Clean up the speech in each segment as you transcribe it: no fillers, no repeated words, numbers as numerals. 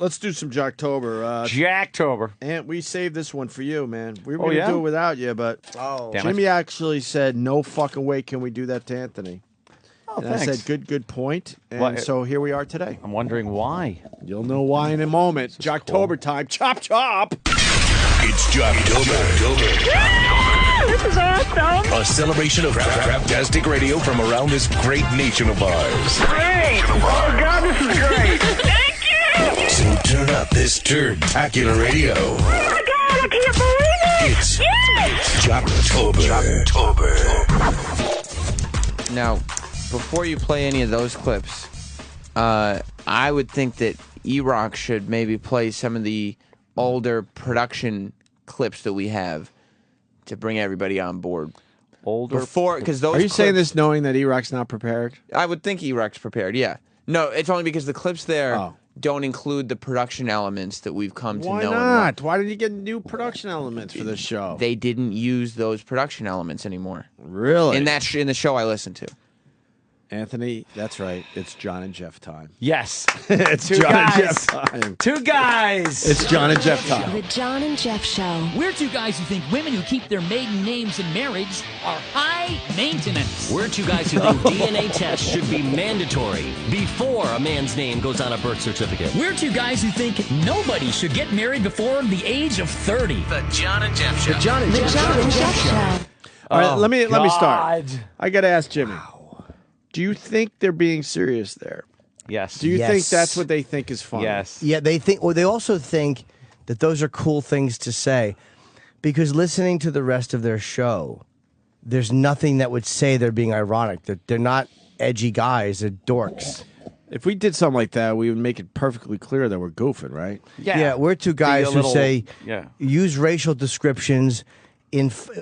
Let's do some Jocktober. Jocktober. And we saved this one for you, man. We were going to do it without you, but Jimmy actually said, no fucking way can we do that to Anthony. Oh, and thanks. I said, good point. And so here we are today. I'm wondering why. You'll know why in a moment. Jocktober time. Chop, chop. It's Jocktober. This is awesome. A celebration of craptastic radio from around this great nation of ours. Great. Oh, God, this is great. Thank you. So turn up this turntacular radio. Oh, my God, I can't believe it. It's Jocktober. Now, before you play any of those clips, I would think that E-Rock should maybe play some of the older production clips that we have to bring everybody on board. Because those. Are you saying this knowing that E-Rock's not prepared? I would think E-Rock's prepared. Yeah. No, it's only because the clips there don't include the production elements that we've come to know. Why not? Why did you get new production elements for this show? They didn't use those production elements anymore. Really? In the show I listened to. Anthony, that's right. It's John and Jeff time. Yes. It's Two John guys. and Jeff time. Two guys. It's John and Jeff time. The John and Jeff Show. We're two guys who think women who keep their maiden names in marriage are high maintenance. We're two guys who think DNA tests should be mandatory before a man's name goes on a birth certificate. We're two guys who think nobody should get married before the age of 30. The John and Jeff Show. The John and Jeff Show. All right, let me start. I got to ask Jimmy. Do you think they're being serious there? Yes. Do you think that's what they think is funny? Yes. Yeah, they think, or they also think that those are cool things to say, because listening to the rest of their show, there's nothing that would say they're being ironic. They're not edgy guys. They're dorks. If we did something like that, we would make it perfectly clear that we're goofing, right? Yeah, we're two guys who say use racial descriptions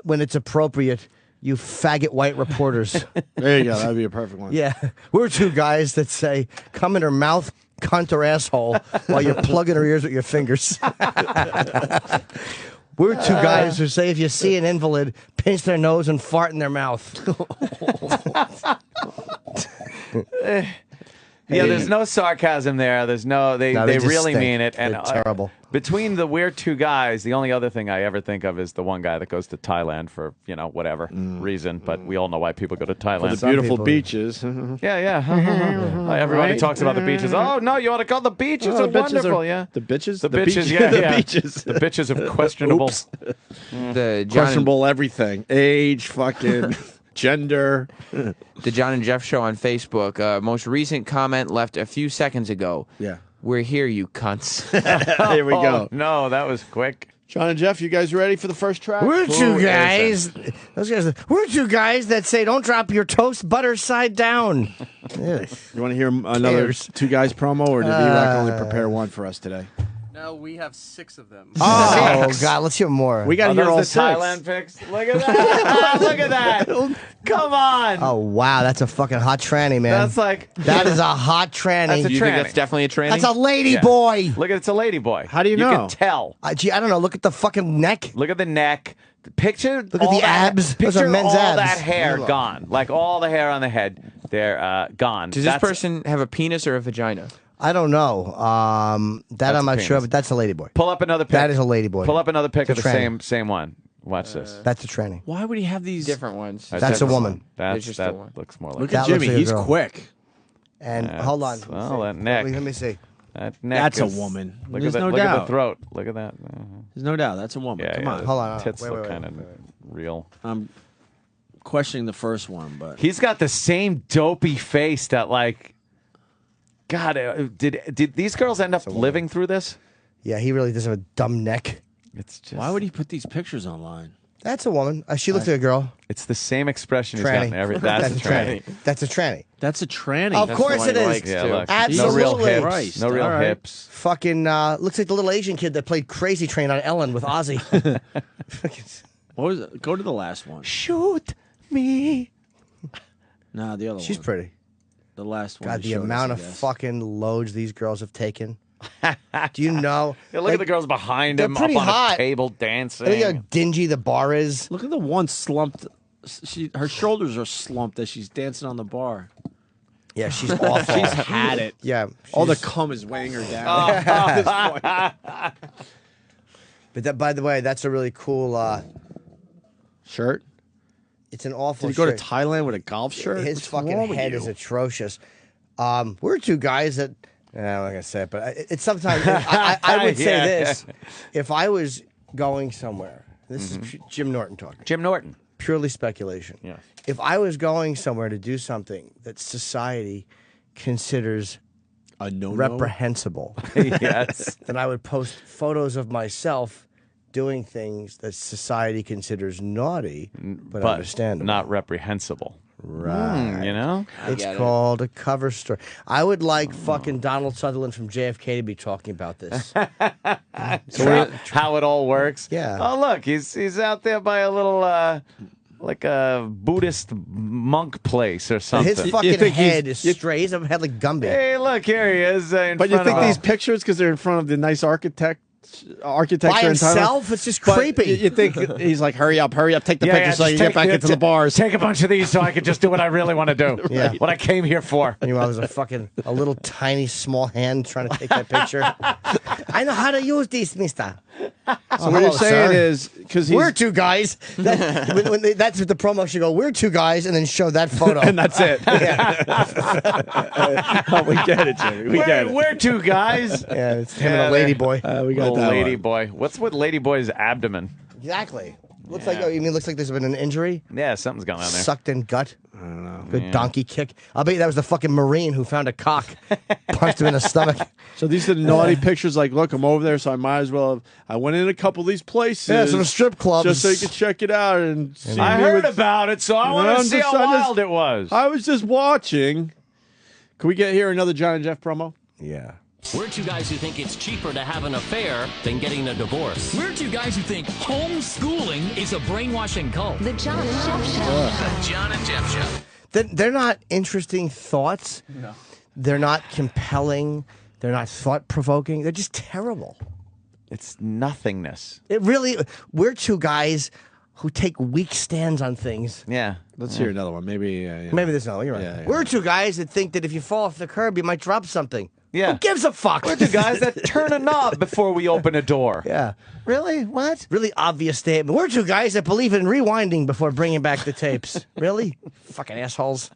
when it's appropriate. You faggot white reporters. There you go. That'd be a perfect one. Yeah. We're two guys that say, come in her mouth, cunt or asshole, while you're plugging her ears with your fingers. We're two guys who say if you see an invalid, pinch their nose and fart in their mouth. Yeah, there's no sarcasm there. There's no, they really stink. mean it. And They're terrible. Between the we're two guys, the only other thing I ever think of is the one guy that goes to Thailand for, whatever reason. But we all know why people go to Thailand. For the beautiful beaches. Yeah. Everybody talks about the beaches. Oh, no, you ought to call the beaches. Are wonderful, yeah. The bitches? The bitches, yeah. The beaches. The bitches of questionable. Questionable everything. Age, fucking... gender. The John and Jeff Show on Facebook. Most recent comment left a few seconds ago. Yeah. We're here, you cunts. Here we go. No, that was quick. John and Jeff, you guys ready for the first track? We're two guys. We're two guys that say don't drop your toast butter side down. You want to hear another two guys promo, or did E-Rock only prepare one for us today? No, we have 6 of them. Oh, God, let's hear more. We got to hear all the 6. Thailand pics. Look at that. Look at that. Come on. Oh, wow, that's a fucking hot tranny, man. That's like... That is a hot tranny. That's a tranny. You think that's definitely a tranny? That's a lady boy. Look, it's a lady boy. How do you know? You can tell. Gee, I don't know. Look at the fucking neck. Look at the neck. Picture Look at the abs. Those Picture are men's all abs. that hair gone. Like all the hair on the head, they're gone. Does this person have a penis or a vagina? I don't know. That I'm not sure, but that's a lady boy. Pull up another pic. That is a lady boy. Pull up another pic of It's the a tranny. same one. Watch this. That's a tranny. Why would he have these different ones? That's a woman. That just a one. looks more like. Look at Jimmy. looks like a He's girl. quick. And hold on. Well, that neck. Let me see. That neck That's a is- woman. Look There's at that. no Look at doubt. the throat. Look at that. There's no doubt. That's a woman. Yeah, Come yeah, on. the Hold on. Tits Wait, look wait, kind of real. I'm questioning the first one, but He's got the same dopey face that like. God, did these girls end up living through this? Yeah, he really does have a dumb neck. It's just. why would he put these pictures online? That's a woman. She looks like a girl. It's the same expression he's got Tranny. in every. That's a tranny. That's a tranny. That's a tranny. Of That's course the it one he is. likes, Yeah, too. look. Absolutely. No real hips. Christ. No real All right. hips. Fucking looks like the little Asian kid that played Crazy Train on Ellen with Ozzy. What was it? Go to the last one. Shoot me. No, the other She's one. pretty. The last one. God, you the showed amount us, of I guess. fucking loads these girls have taken. Do you know? Yeah, look at the girls behind they're him up pretty on hot. a table dancing. Look how dingy the bar is. Look at the one slumped. Her shoulders are slumped as she's dancing on the bar. Yeah, she's awful. She's had it. Yeah. All the cum is weighing her down at this point. But that, by the way, that's a really cool shirt. It's an awful Did he go shirt. to Thailand with a golf shirt? His What's fucking wrong with head you? is atrocious. We're two guys that... I'm not going to say it, but it's sometimes... I would say this. If I was going somewhere... This is Jim Norton talking. Jim Norton. Purely speculation. Yes. If I was going somewhere to do something that society considers a no-no? reprehensible, yes, then I would post photos of myself doing things that society considers naughty, but understandable. Not reprehensible. Right. You know? It's called a cover story. I would like fucking Donald Sutherland from JFK to be talking about this. So how it all works. Yeah. Oh, look, he's out there by a little like a Buddhist monk place or something. His fucking head is straight. He's a head like Gumby. Hey, look, here he is. But you think these pictures, because they're in front of the nice architecture by in Thailand, himself, it's just creepy. You think he's like, hurry up, take the picture so you get back into the bars. Take a bunch of these so I can just do what I really want to do. Yeah. What I came here for. Meanwhile, there's a little tiny small hand trying to take that picture. I know how to use this, mister. So what you're saying is, because we're two guys. That's what the promo should go. We're two guys, and then show that photo, and that's it. We get it, Jimmy. We get it. We're two guys. Yeah, it's him and a lady boy. We got that lady one. boy. What's with lady boy's abdomen? Exactly. Looks like. Oh, you mean looks like there's been an injury? Yeah, something's going on there. Sucked in gut. I don't know. Good donkey kick. I'll bet you that was the fucking Marine who found a cock, punched him in the stomach. So these are the naughty pictures. Like, look, I'm over there, so I might as well. I went in a couple of these places. Yeah, some strip clubs, just so you could check it out and see. I heard about it, so I want to see how wild it was. I was just watching. Can we get here another John and Jeff promo? Yeah. We're two guys who think it's cheaper to have an affair than getting a divorce. We're two guys who think homeschooling is a brainwashing cult. The John and Jeff Show. The John and Jeff Show. They're not interesting thoughts. No. They're not compelling. They're not thought-provoking. They're just terrible. It's nothingness. It really. We're two guys who take weak stands on things. Yeah. Let's hear another one. Maybe. Maybe there's no. You're right. Yeah. We're two guys that think that if you fall off the curb, you might drop something. Yeah. Who gives a fuck? We're two guys that turn a knob before we open a door. Yeah. Really? What? Really obvious statement. We're two guys that believe in rewinding before bringing back the tapes. Really? Fucking assholes.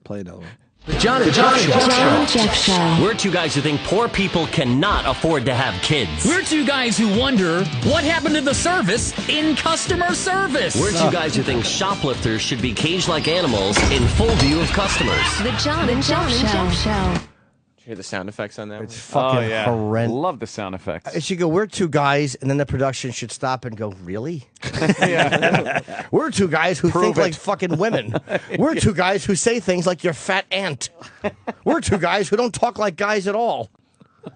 Play another one. The John and Jeff Show. John and Jeff Show. We're two guys who think poor people cannot afford to have kids. We're two guys who wonder what happened to the service in customer service. We're two guys who think shoplifters should be caged like animals in full view of customers. The John and Jeff Show. Hear the sound effects on that? It's fucking horrendous. Love the sound effects. It should go, we're two guys, and then the production should stop and go, really? We're two guys who think like fucking women. We're two guys who say things like your fat aunt. We're two guys who don't talk like guys at all.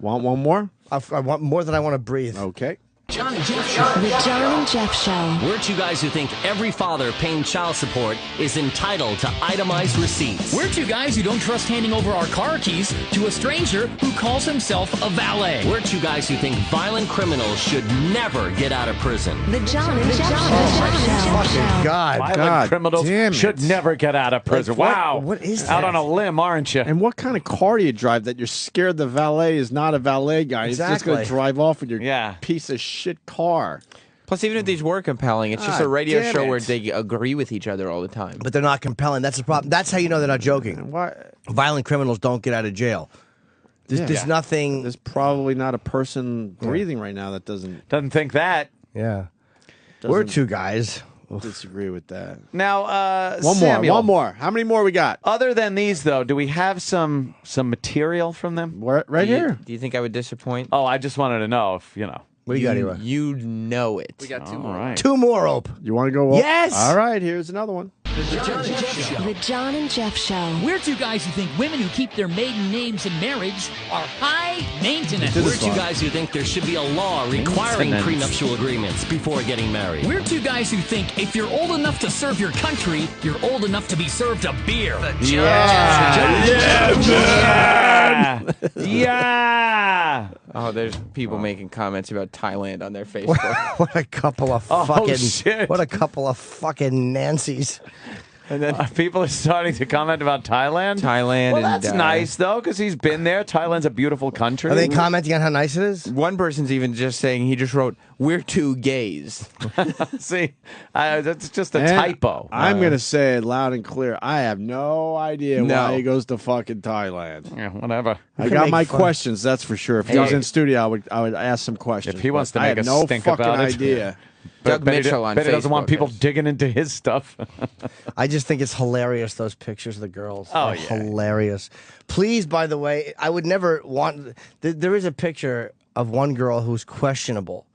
Want one more? I want more than I want to breathe. Okay. John and Jeff Show. The John and Jeff Show. We're two guys who think every father paying child support is entitled to itemized receipts. We're two guys who don't trust handing over our car keys to a stranger who calls himself a valet. We're two guys who think violent criminals should never get out of prison. The John and Jeff Show. Fucking God. Violent criminals damn should it. never get out of prison. Like, wow. what is Out that? on a limb, aren't you? And what kind of car do you drive that you're scared the valet is not a valet guy? He's just going to Exactly. drive off with your Yeah. piece of shit car. Plus, even if these were compelling, it's just a radio damn show it. where they agree with each other all the time. But they're not compelling. That's the problem. That's how you know they're not joking. Why? Violent criminals don't get out of jail. There's nothing. There's probably not a person breathing right now that doesn't Doesn't think that. Yeah. We're two guys. disagree with that. Now, One more. How many more we got? Other than these, though, do we have some material from them? Right here. Do you think I would disappoint? Oh, I just wanted to know if, you know. What do you got here? You know it. We got two All more. right. Two more, Ope. You want to go up? Yes! All right, here's another one. The John and Jeff Show. We're two guys who think women who keep their maiden names in marriage are high maintenance. We're two guys who think there should be a law requiring Maintenance. prenuptial agreements before getting married. We're two guys who think if you're old enough to serve your country, you're old enough to be served a beer. Yeah. Oh, there's people making comments about Thailand on their Facebook. What a couple of Oh, fucking. shit. What a couple of fucking Nancys. And then people are starting to comment about Thailand. Thailand. Well, and, that's nice, though, because he's been there. Thailand's a beautiful country. Are they commenting on how nice it is? One person's even just saying, he just wrote, "We're two gays." See, that's just a typo. I'm going to say it loud and clear. I have no idea why he goes to fucking Thailand. Yeah, whatever. I got my questions, that's for sure. If he was in studio, I would ask some questions. If he wants to I make have a no stink fucking about it. idea. Doug Mitchell on Bet he doesn't want Facebook people is- digging into his stuff. I just think it's hilarious, those pictures of the girls. Oh, They're yeah. hilarious. Please, by the way, I would never want... There is a picture of one girl who's questionable,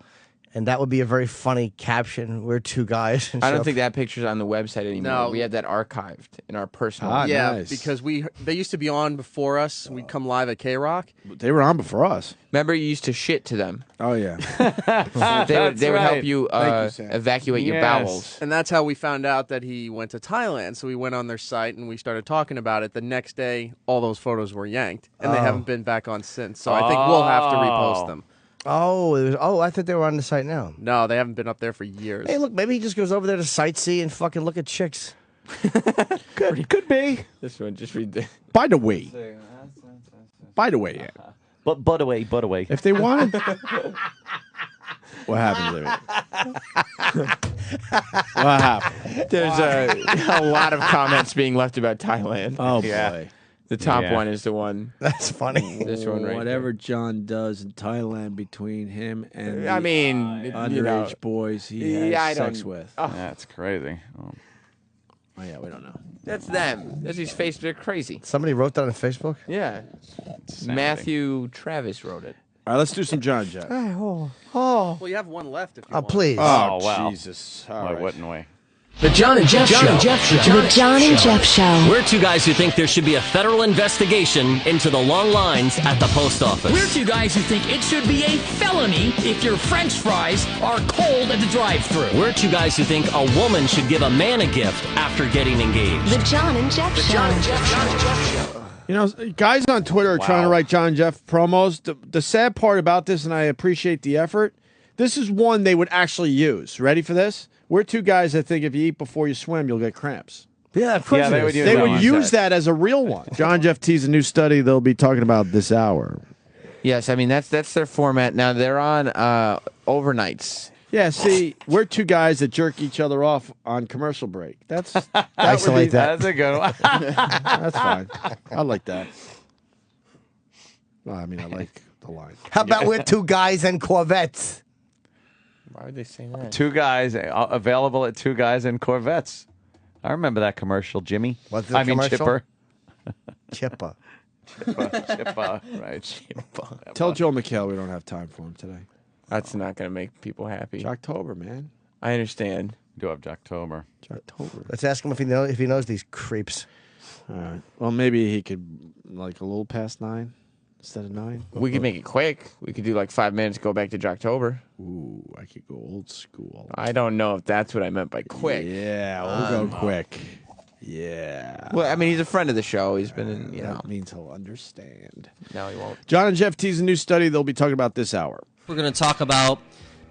and that would be a very funny caption. We're two guys. I don't think that picture's on the website anymore. No. We have that archived in our personal. Yeah, because they used to be on before us. We'd come live at K-Rock. They were on before us. Remember, you used to shit to them. Oh, yeah. They would help you, Thank you, Sam. evacuate your bowels. And that's how we found out that he went to Thailand. So we went on their site and we started talking about it. The next day, all those photos were yanked, and they haven't been back on since. So I think we'll have to repost them. Oh, I thought they were on the site now. No, they haven't been up there for years. Hey, look, maybe he just goes over there to sightsee and fucking look at chicks. Could be. This one, just read the. By the way, yeah. But away. If they wanted... What happened, Louis? What happened? There's a lot of comments being left about Thailand. Oh, Yeah. boy. The top one is the one. That's funny. This one right Whatever John does in Thailand between him and I the mean, underage boys he has I sex don't- with. That's crazy. Oh. Oh, yeah, we don't know. That's them. That's his face. They're crazy. Somebody wrote that on Facebook? Yeah. Matthew Travis wrote it. All right, let's do some John Jeff. Oh. Well, you have one left if you want. Please. Oh, wow. Jesus. Why wouldn't we? The John and Jeff Show. The John and Jeff Show. We're two guys who think there should be a federal investigation into the long lines at the post office. We're two guys who think it should be a felony if your French fries are cold at the drive-thru. We're two guys who think a woman should give a man a gift after getting engaged. The John and Jeff Show. You know, guys on Twitter are trying to write John Jeff promos. The sad part about this, and I appreciate the effort, this is one they would actually use. Ready for this? We're two guys that think if you eat before you swim, you'll get cramps. Yeah, of course. Yeah, They would use that as a real one. John Jeff teased a new study they'll be talking about this hour. Yes, I mean that's their format. Now they're on overnights. Yeah, see, we're two guys that jerk each other off on commercial break. That's Isolate that. That's a good one. That's fine. I like that. Well, I mean, I like the line. How about we're two guys and Corvettes? Why would they say that? Two guys available at Two Guys in Corvettes. I remember that commercial, Jimmy. What's the commercial? Chipper. Chippa. Chipper, right. Tell Joe McHale we don't have time for him today. That's not going to make people happy. Jocktober, man. I understand. We do have Jocktober. Jocktober. Let's ask him if he knows these creeps. All right. Well, maybe he could, like, a little past 9 instead of 9. We could make it quick. We could do like 5 minutes, go back to Jocktober. Ooh, I could go old school. I don't know if that's what I meant by quick. Yeah, we'll go quick. Yeah. Well, I mean, he's a friend of the show. He's been in, That means he'll understand. No, he won't. John and Jeff tease a new study they'll be talking about this hour. We're going to talk about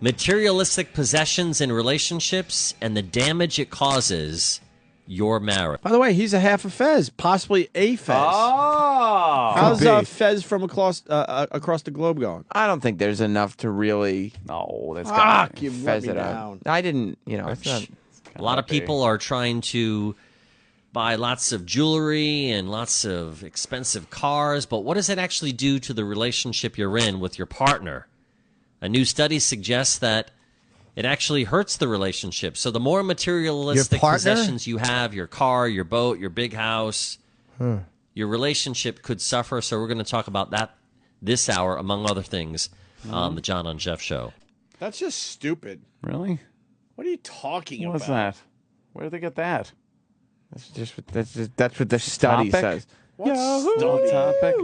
materialistic possessions in relationships and the damage it causes your marriage. By the way, he's a half a Fez, possibly a Fez. Oh! How's Fez from across the globe going? I don't think there's enough to really No, that's got Fuck, you let fez me it down. out. I didn't, it's not. A lot of people are trying to buy lots of jewelry and lots of expensive cars, but what does it actually do to the relationship you're in with your partner? A new study suggests that it actually hurts the relationship. So the more materialistic possessions you have, your car, your boat, your big house, your relationship could suffer. So we're going to talk about that this hour, among other things, on the John and Jeff Show. That's just stupid. Really? What are you talking What's about? that? Where did they get that? That's what the study Topic? says. What Don't topic.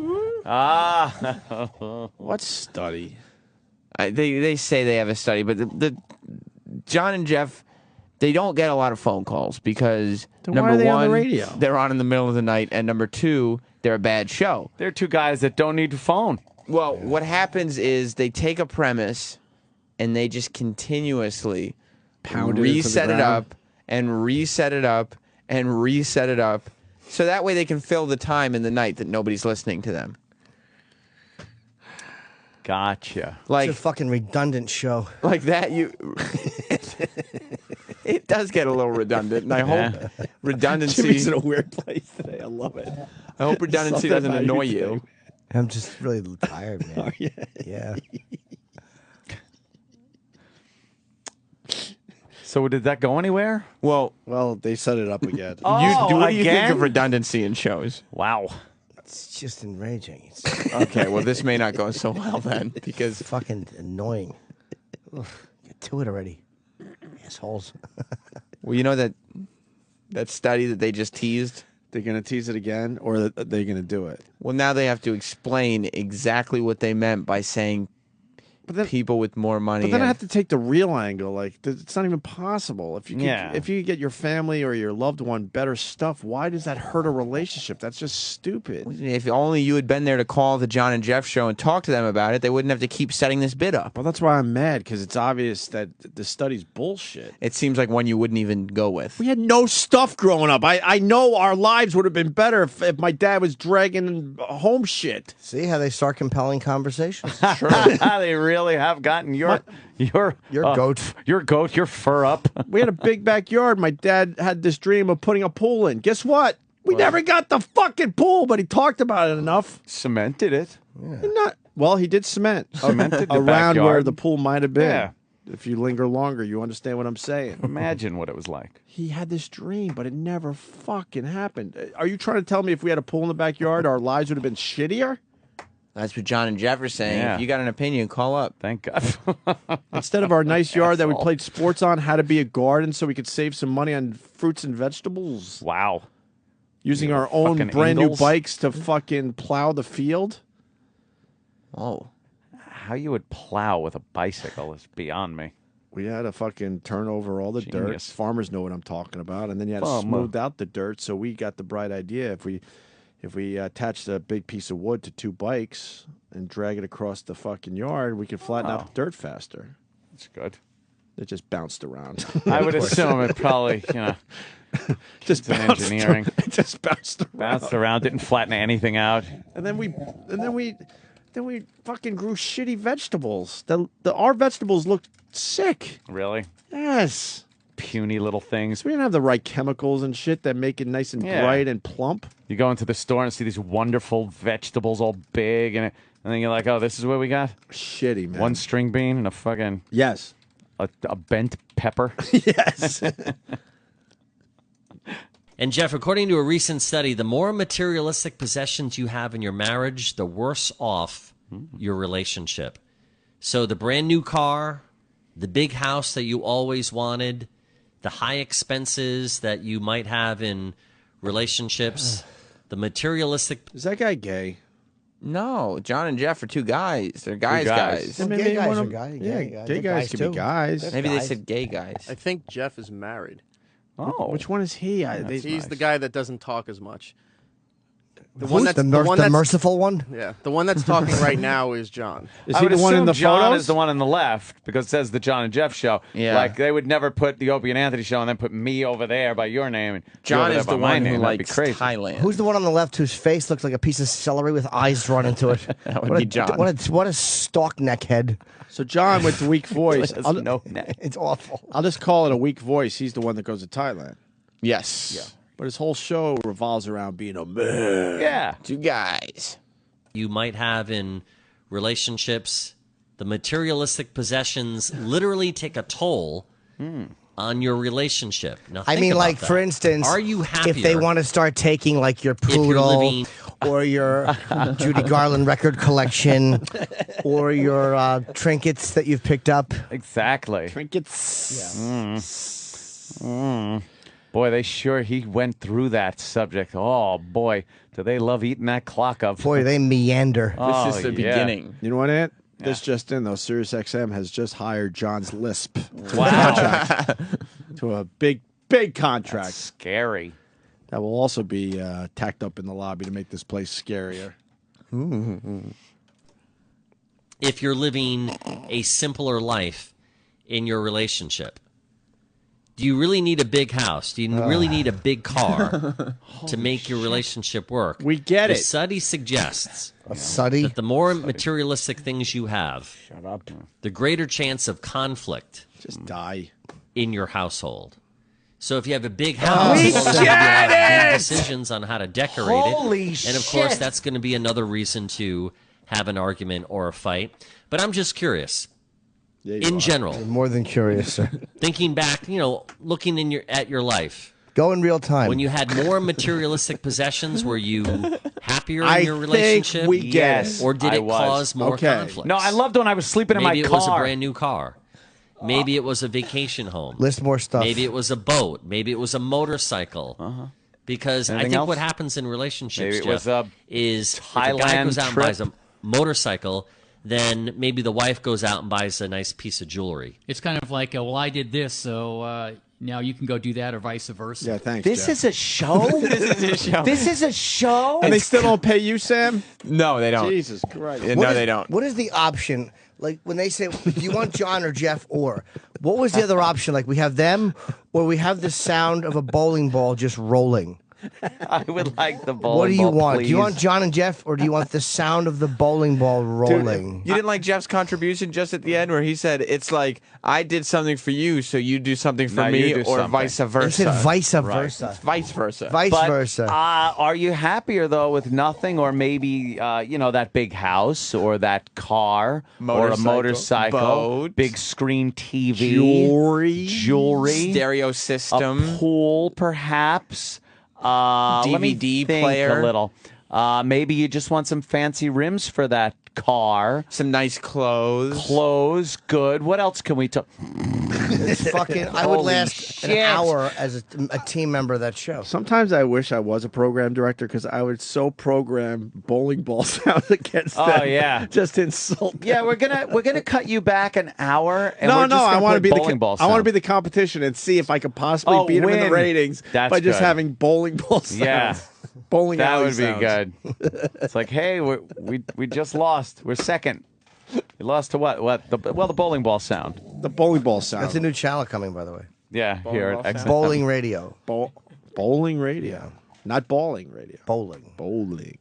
Ah. What study? They say they have a study, but the John and Jeff, they don't get a lot of phone calls because Then why number are they one, on the radio? they're on in the middle of the night, and number two, they're a bad show. They're two guys that don't need to phone. Well, what happens is they take a premise and they just continuously Pound it into the reset it ground. up and reset it up and reset it up so that way they can fill the time in the night that nobody's listening to them. Gotcha. Like it's a fucking redundant show. Like that, it does get a little redundant, and I hope redundancy. Jimmy's in a weird place today. I love it. I hope redundancy doesn't annoy you. I'm just really tired, man. Oh, yeah. Yeah. So did that go anywhere? Well, they set it up again. Oh, what do you think again? of redundancy in shows? Wow. It's just enraging. It's Okay, well, this may not go so well then, because fucking annoying. Ugh, get to it already, assholes. well, you know that study that they just teased. They're gonna tease it again, or are they gonna do it? Well, now they have to explain exactly what they meant by saying people with more money. But then I have to take the real angle. Like, it's not even possible. If you could get your family or your loved one better stuff, why does that hurt a relationship? That's just stupid. If only you had been there to call the John and Jeff show and talk to them about it, they wouldn't have to keep setting this bid up. Well, that's why I'm mad, because it's obvious that the study's bullshit. It seems like one you wouldn't even go with. We had no stuff growing up. I know our lives would have been better if my dad was dragging home shit. See how they start compelling conversations. Sure. They really have gotten your goat. Your fur up. We had a big backyard. My dad had this dream of putting a pool in. Guess what? We never got the fucking pool, but he talked about it enough. Cemented it. He did cement. Cemented the around backyard. where the pool might have been. Yeah. If you linger longer, you understand what I'm saying. Imagine what it was like. He had this dream, but it never fucking happened. Are you trying to tell me if we had a pool in the backyard, our lives would have been shittier? That's what John and Jeff are saying. Yeah. If you got an opinion, call up. Thank God. Instead of our nice yard that we Asshole. played sports on, had to be a garden so we could save some money on fruits and vegetables. Wow. Using our own fucking brand new Ingalls. bikes to fucking plow the field. Oh. How you would plow with a bicycle is beyond me. We had to fucking turn over all the dirt. Genius. Farmers know what I'm talking about. And then you had to Bum. smooth out the dirt. So we got the bright idea. If we attached a big piece of wood to two bikes and drag it across the fucking yard, we could flatten out the dirt faster. That's good. It just bounced around. I would assume it probably, just an engineering. It just bounced around. Bounced around, didn't flatten anything out. And then we fucking grew shitty vegetables. Our vegetables looked sick. Really? Yes. Puny little things. We didn't have the right chemicals and shit that make it nice and bright and plump. You go into the store and see these wonderful vegetables all big, and then you're like, oh, this is what we got? Shitty, man. One string bean and a fucking... Yes. A bent pepper. Yes. And Jeff, according to a recent study, the more materialistic possessions you have in your marriage, the worse off your relationship. So the brand new car, the big house that you always wanted, the high expenses that you might have in relationships, the materialistic... Is that guy gay? No, John and Jeff are two guys. They're guys. Well, Maybe gay guys one are of- guys. yeah, gay guys can too. be guys. Maybe they guys. said gay guys. I think Jeff is married. Oh. Which one is he? He's the guy that doesn't talk as much. The Who's the merciful one? Yeah, the one that's talking right now is John. Is I he would the one in assume the John photos? is the one on the left because it says the John and Jeff show. Yeah. Like they would never put the Opie and Anthony show and then put me over there by your name. And you John over is there the by my one name. who That'd be likes crazy. Thailand. Who's the one on the left whose face looks like a piece of celery with eyes drawn into it? That would What be a- John. What a stalk neck head. So John with the weak voice. Has I'll, no neck. It's awful. I'll just call it a weak voice. He's the one that goes to Thailand. Yes. Yeah. But his whole show revolves around being a man. Yeah. Two guys. you might have in relationships. The materialistic possessions literally take a toll on your relationship. Now, I think mean, about like, that. for instance, are you happier if they want to start taking, like, your you're poodle living- or your Judy Garland record collection or your trinkets that you've picked up? Exactly. Trinkets. Boy, he went through that subject. Oh, boy, do they love eating that clock up. Boy, they meander. Oh, This is the yeah. beginning. You know what, Ant? This just in, though. SiriusXM has just hired John's Lisp Wow. to a big, big contract. That's scary. That will also be tacked up in the lobby to make this place scarier. if you're living a simpler life in your relationship. Do you really need a big house? Do you really need a big car to make your relationship work? We get the it. study suggests that the more materialistic things you have, Shut up. the greater chance of conflict Just die in your household. So if you have a big house, We well, there's going to be a lot of get big it! decisions on how to decorate Holy it. And of course, shit. that's going to be another reason to have an argument or a fight. But I'm just curious. In general, more than curious, sir. Thinking back, looking at your life. Go in real time. When you had more materialistic possessions, were you happier in I your think relationship? we get it. Or did I it was. cause more Okay. conflict? No, I loved when I was sleeping in my car. Maybe it was a brand new car. Maybe it was a vacation home. List more stuff. Maybe it was a boat. Maybe it was a motorcycle. Because I Anything think else? what happens in relationships, Maybe it Jeff, was a is if a guy Thailand goes out and trip. buys a motorcycle, then maybe the wife goes out and buys a nice piece of jewelry. It's kind of like, well, I did this, so now you can go do that, or vice versa. Yeah, thanks. This Jeff. is a show? This is a show? And they still don't pay you, Sam? No, they don't. Jesus Christ. No, they don't. What is the option? Like when they say, do you want John or Jeff or? What was the other option? Like we have them or we have the sound of a bowling ball just rolling. I would like the bowling What do you ball, want? please. Do you want John and Jeff or do you want the sound of the bowling ball rolling? You didn't like Jeff's contribution just at the end where he said, it's like, I did something for you, so you do something for No, you me, do or something. vice versa. He said vice Right. versa. It's vice versa. Vice But, versa. Are you happier though with nothing, or maybe that big house, or that car, or a motorcycle, boat, big screen TV, Jewelry. stereo system, a pool, perhaps. Let me DVD think player. a little. Maybe you just want some fancy rims for that car. some nice clothes. Clothes, good. What else can we talk? It's fucking. I would Holy last an shit. hour as a team member of that show. Sometimes I wish I was a program director because I would so program bowling ball sound against them. Oh, yeah. Just insult them. Yeah, we're gonna cut you back an hour. And No, we're no, just I gonna want to put be bowling ball I want to sound. be the competition and see if I could possibly beat them in the win. ratings That's by just good. having bowling ball sounds. Yeah. Bowling That alley would be sounds. good. It's like, hey, we just lost. We're second. We lost to what? What? The bowling ball sound. The bowling ball sound. That's a new channel coming, by the way. Yeah, here at X. Bowling radio. Bowling radio. Not bowling radio. Bowling. Bowling.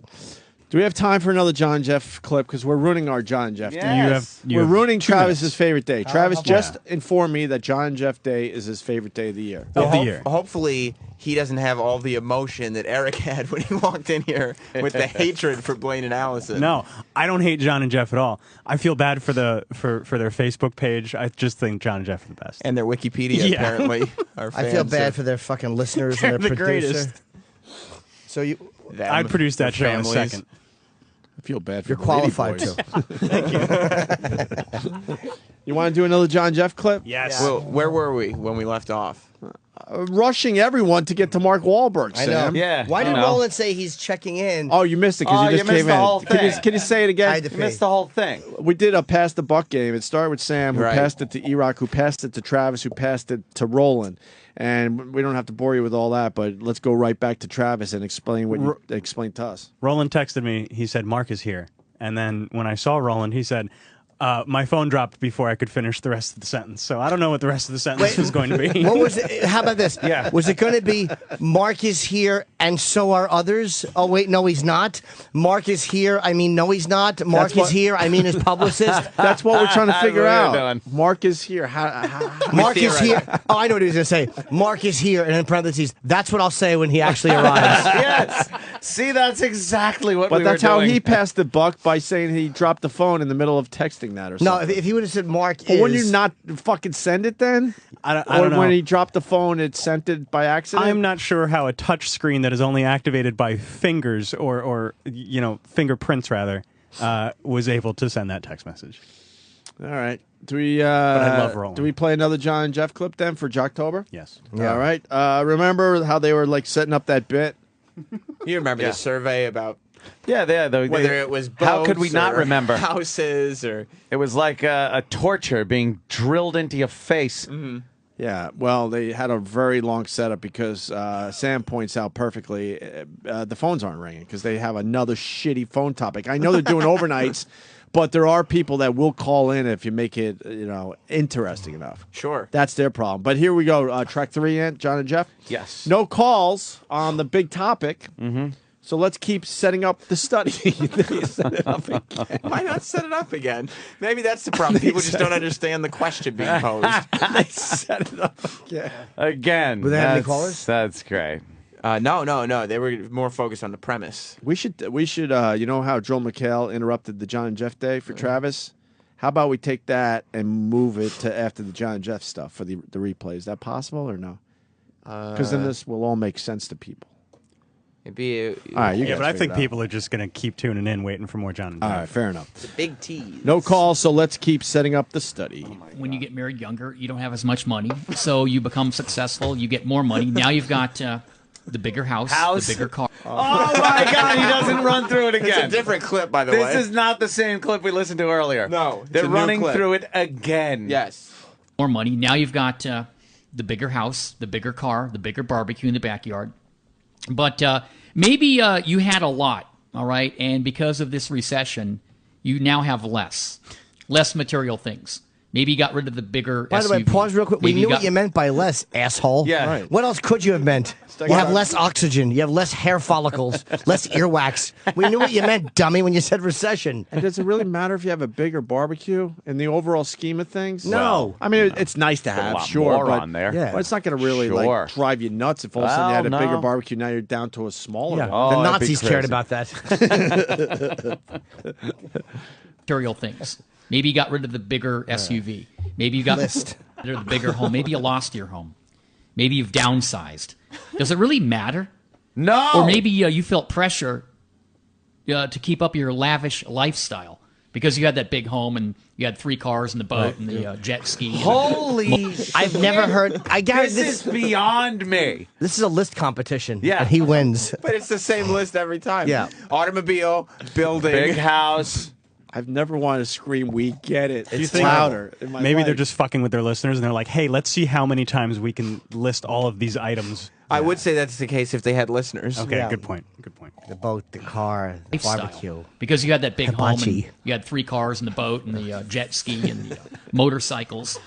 Do we have time for another John Jeff clip? Because we're ruining our John Jeff Day. Yes. We're ruining 2 Travis's minutes. favorite day. Travis just informed me that John Jeff Day is his favorite day of the year. Of the year. Hopefully, he doesn't have all the emotion that Eric had when he walked in here with the hatred for Blaine and Allison. No, I don't hate John and Jeff at all. I feel bad for their Facebook page. I just think John and Jeff are the best. And their Wikipedia, Yeah. apparently. Are I feel fans bad of for their fucking listeners They're and their the producer. greatest. So you, them, I produced that show their in a families. second. I feel bad for you're the qualified Lady to. Boys. You want to do another John Jeff clip? Yes. Well, where were we when we left off? Rushing everyone to get to Mark Wahlberg, I know. Sam. Yeah. Why did I know. Roland say he's checking in? Oh, you missed it because Oh, you just you missed came the in. whole Can thing. you say it again? I had to You pay. missed the whole thing. We did a pass the buck game. It started with Sam, who Right. passed it to E-Rock, who passed it to Travis, who passed it to Roland. And we don't have to bore you with all that, but let's go right back to Travis and explain what you explained to us. Roland texted me. He said, Mark is here. And then when I saw Roland, he said, my phone dropped before I could finish the rest of the sentence. So I don't know what the rest of the sentence was going to be. What was it? How about this? Yeah. Was it going to be Mark is here and so are others? Oh, wait, no, he's not. Mark is here. I mean, no, he's not. Mark That's what- is here. I mean, his publicist. That's what we're trying to figure That's what we're out. doing. Mark is here. How Mark is here. Oh, I know what he was going to say. Mark is here. And in parentheses, that's what I'll say when he actually arrives. Yes. See, that's exactly what but we that's were how doing. he passed the buck by saying he dropped the phone in the middle of texting that or No, something. if he would have said Mark But is. wouldn't you not fucking send it then? I or don't know. when he dropped the phone, it sent it by accident? I'm not sure how a touch screen that is only activated by fingers or fingerprints rather was able to send that text message. All right. Do we? I love Roland. Do we play another John and Jeff clip then for Jocktober? Yes. Yeah. All right. Remember how they were like setting up that bit? You remember the survey about Yeah, whether it was boats how could we not or remember? houses or It was like a torture being drilled into your face. Yeah. Well, they had a very long setup because Sam points out perfectly the phones aren't ringing because they have another shitty phone topic. I know they're doing overnights, But there are people that will call in if you make it, interesting enough. Sure. That's their problem. But here we go. Track 3, Ant, John and Jeff. Yes. No calls on the big topic. Mm-hmm. So let's keep setting up the study. Set it up again. Why not set it up again? Maybe that's the problem. People just don't understand the question being posed. They set it up again. Again. Were they having any callers? That's great. No. They were more focused on the premise. We should. You know how Joel McHale interrupted the John and Jeff Day for Travis? How about we take that and move it to after the John and Jeff stuff for the replay? Is that possible or no? Because then this will all make sense to people. It'd be All right, you guys but I figure think it out. people are just going to keep tuning in, waiting for more John and All Jeff. right, fair enough. the big tease. No calls, so let's keep setting up the study. When you get married younger, you don't have as much money, so you become successful. You get more money. Now you've got the bigger house, the bigger car. Oh my God, he doesn't run through it again. It's a different clip, by the way. This is not the same clip we listened to earlier. No, it's they're a new running clip. through it again. Yes. More money. Now you've got the bigger house, the bigger car, the bigger barbecue in the backyard. But maybe you had a lot, all right, and because of this recession, you now have less material things. Maybe you got rid of the bigger By the way, SUV. pause real quick. We Maybe knew what you meant by less, asshole. Yeah. Right. What else could you have meant? You have less oxygen. You have less hair follicles, less earwax. We knew what you meant, dummy, when you said recession. And does it really matter if you have a bigger barbecue in the overall scheme of things? No. I mean, it's nice to a have, lot sure, more but on there. Yeah. but it's not going to really Sure. drive you nuts if all of a sudden you had a Well, bigger no. barbecue. Now you're down to a smaller Yeah, one. Oh, the that'd be Nazis cared crazy. about that. material things. Maybe you got rid of the bigger SUV. Maybe you got rid of the bigger home. Maybe you lost your home. Maybe you've downsized. Does it really matter? No. Or maybe you felt pressure to keep up your lavish lifestyle because you had that big home and you had 3 cars and the boat and the jet ski. Holy I've never heard. I guarantee This is beyond me. This is a list competition. Yeah. And he wins. But it's the same list every time. Yeah. Automobile, building. Big house. I've never wanted to scream, "We get it." It's think- louder. In my Maybe they're life. just fucking with their listeners, and they're like, "Hey, let's see how many times we can list all of these items." I would say that's the case if they had listeners. Okay, Yeah. good point. Good point. The boat, the car, the Lifestyle. barbecue. Because you had that big home and Hibachi. you had 3 cars and the boat and the jet ski and the motorcycles.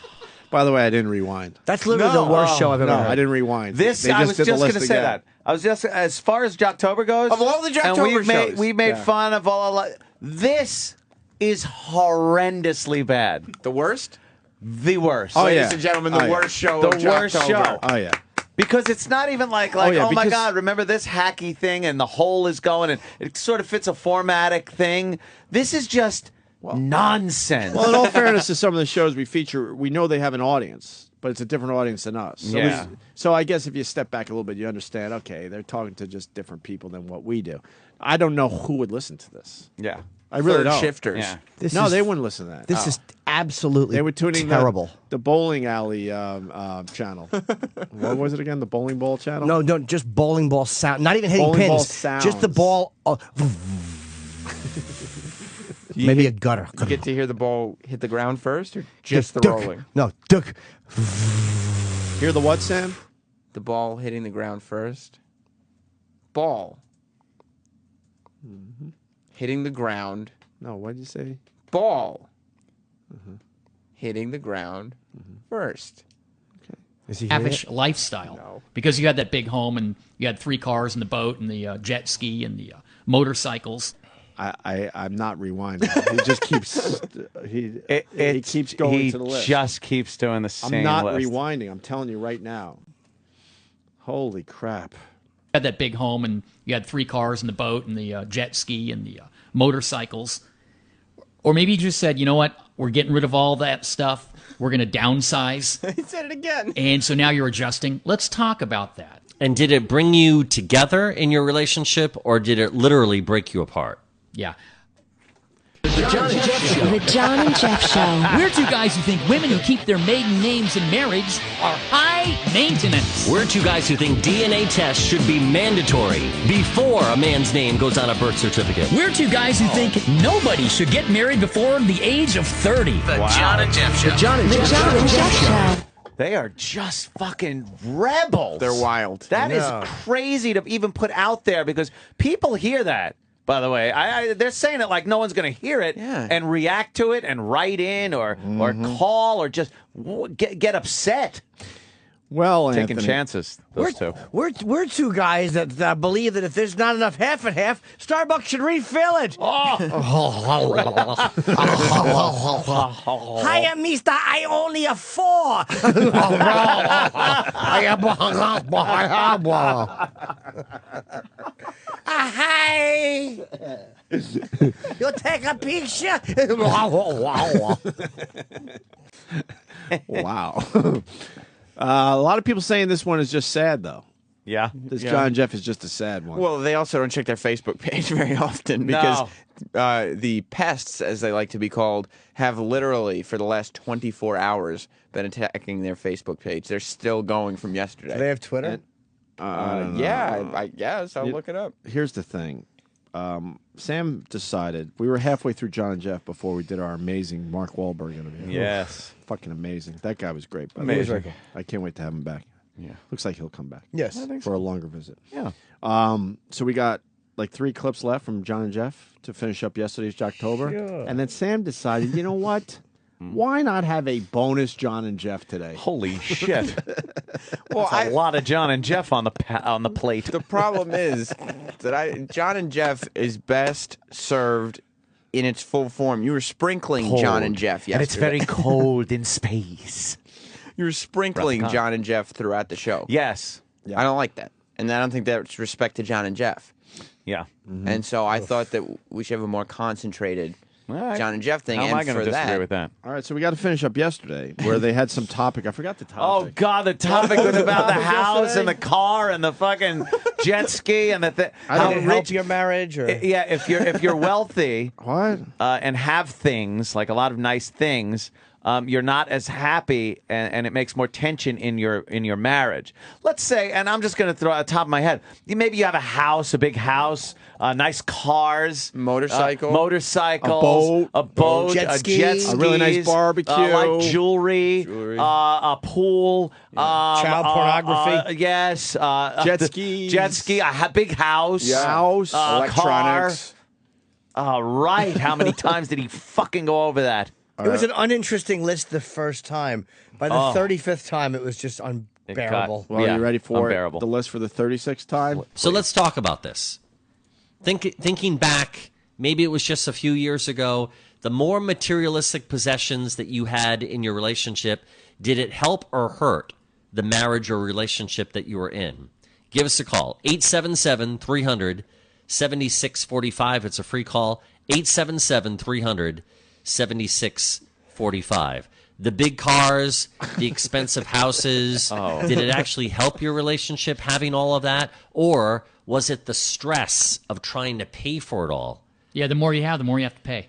By the way, I didn't rewind. That's literally the worst show I've ever No, heard. I didn't rewind. This They I was did the just going list to say again. that. I was just as far as Jocktober goes. Of all the and Jocktober shows. we made fun of all. This is horrendously bad. The worst? The worst. Oh, Ladies yeah. and gentlemen, Oh, the yeah. worst show The of worst Jocktober. show. Oh yeah. Because it's not even like yeah, oh my because- God, remember this hacky thing and the hole is going and it sort of fits a formatic thing. This is just nonsense. Well, in all fairness to some of the shows we feature, we know they have an audience, but it's a different audience than us. So, Yeah. so I guess if you step back a little bit, you understand, okay, they're talking to just different people than what we do. I don't know who would listen to this. yeah. I really Third don't. shifters. Yeah. No, they wouldn't listen to that. This is absolutely They were tuning terrible. the bowling alley channel. What was it again? The bowling ball channel? No, just bowling ball sound. Not even hitting Bowling ball pins. sounds. Just the ball. Maybe a gutter. You get to hear the ball hit the ground first or just the Duck. rolling? No, duck. Hear the what, Sam? The ball hitting the ground first. Ball. Hitting the ground. No, what did you say? Ball. Hitting the ground first. Is he hearing Lavish it? lifestyle. Because you had that big home and you had 3 cars and the boat and the jet ski and the motorcycles. I'm not rewinding. He just keeps he keeps going He to the list. just keeps doing the same I'm not list. rewinding. I'm telling you right now. Holy crap. Had that big home and you had 3 cars and the boat and the jet ski and the motorcycles. Or maybe you just said, you know what, we're getting rid of all that stuff. We're going to downsize. He said it again. And so now you're adjusting. Let's talk about that. And did it bring you together in your relationship, or did it literally break you apart? Yeah. The John and Jeff Show. We're 2 guys who think women who keep their maiden names in marriage are high maintenance. We're 2 guys who think DNA tests should be mandatory before a man's name goes on a birth certificate. We're 2 guys who think nobody should get married before the age of 30. The John and Jeff Show. The John and Jeff Show. They are just fucking rebels. They're wild. That is crazy to even put out there because people hear that By the way, they're saying it like no one's going to hear it and react to it and write in or call or just get upset. Well, taking Anthony, chances. Those two. We're two guys that believe that if there's not enough half and half, Starbucks should refill it. Hiya, mister. I only a 4. Hi. You take a picture. Wow. A lot of people saying this one is just sad, though. Yeah. This John Jeff is just a sad one. Well, they also don't check their Facebook page very often because the pests, as they like to be called, have literally, for the last 24 hours, been attacking their Facebook page. They're still going from yesterday. Do they have Twitter? Yeah, I guess. I'll look it up. Here's the thing. Sam decided, we were halfway through John and Jeff before we did our amazing Mark Wahlberg interview. Yes. Fucking amazing. That guy was great. Amazing. I can't wait to have him back. Yeah. Looks like he'll come back. Yes. For a longer visit. Yeah. So we got like 3 clips left from John and Jeff to finish up yesterday's Jocktober. Sure. And then Sam decided, you know what? Why not have a bonus John and Jeff today? Holy shit. Well, that's a lot of John and Jeff on the plate. The problem is that John and Jeff is best served in its full form. You were sprinkling John and Jeff yesterday. And it's very cold in space. You were sprinkling John and Jeff throughout the show. Yes. I don't like that. And I don't think that's respect to John and Jeff. Yeah. And so I thought that we should have a more concentrated John and Jeff thing. How am I going to disagree with that? All right, so we got to finish up yesterday where they had some topic. I forgot the topic. Oh, God, the topic was about the house and the car and the fucking jet ski and the thing. Did it help your marriage? Or? Yeah, if you're wealthy what and have things, like a lot of nice things, you're not as happy, and it makes more tension in your marriage. Let's say, and I'm just going to throw at the top of my head, maybe you have a house, a big house, nice cars, motorcycles, a boat, jet skis, a really nice barbecue, like jewelry, a pool, child pornography, yes, jet skis, a big house, electronics. Right. How many times did he fucking go over that? It was an uninteresting list the first time. By the 35th time, it was just unbearable. Well, are you ready for unbearable. the list for the 36th time? So let's talk about this. Thinking back, maybe it was just a few years ago, the more materialistic possessions that you had in your relationship, did it help or hurt the marriage or relationship that you were in? Give us a call, 877-300-7645. It's a free call, 877-300-7645. The big cars, the expensive houses, did it actually help your relationship having all of that? Or was it the stress of trying to pay for it all? Yeah, the more you have, the more you have to pay.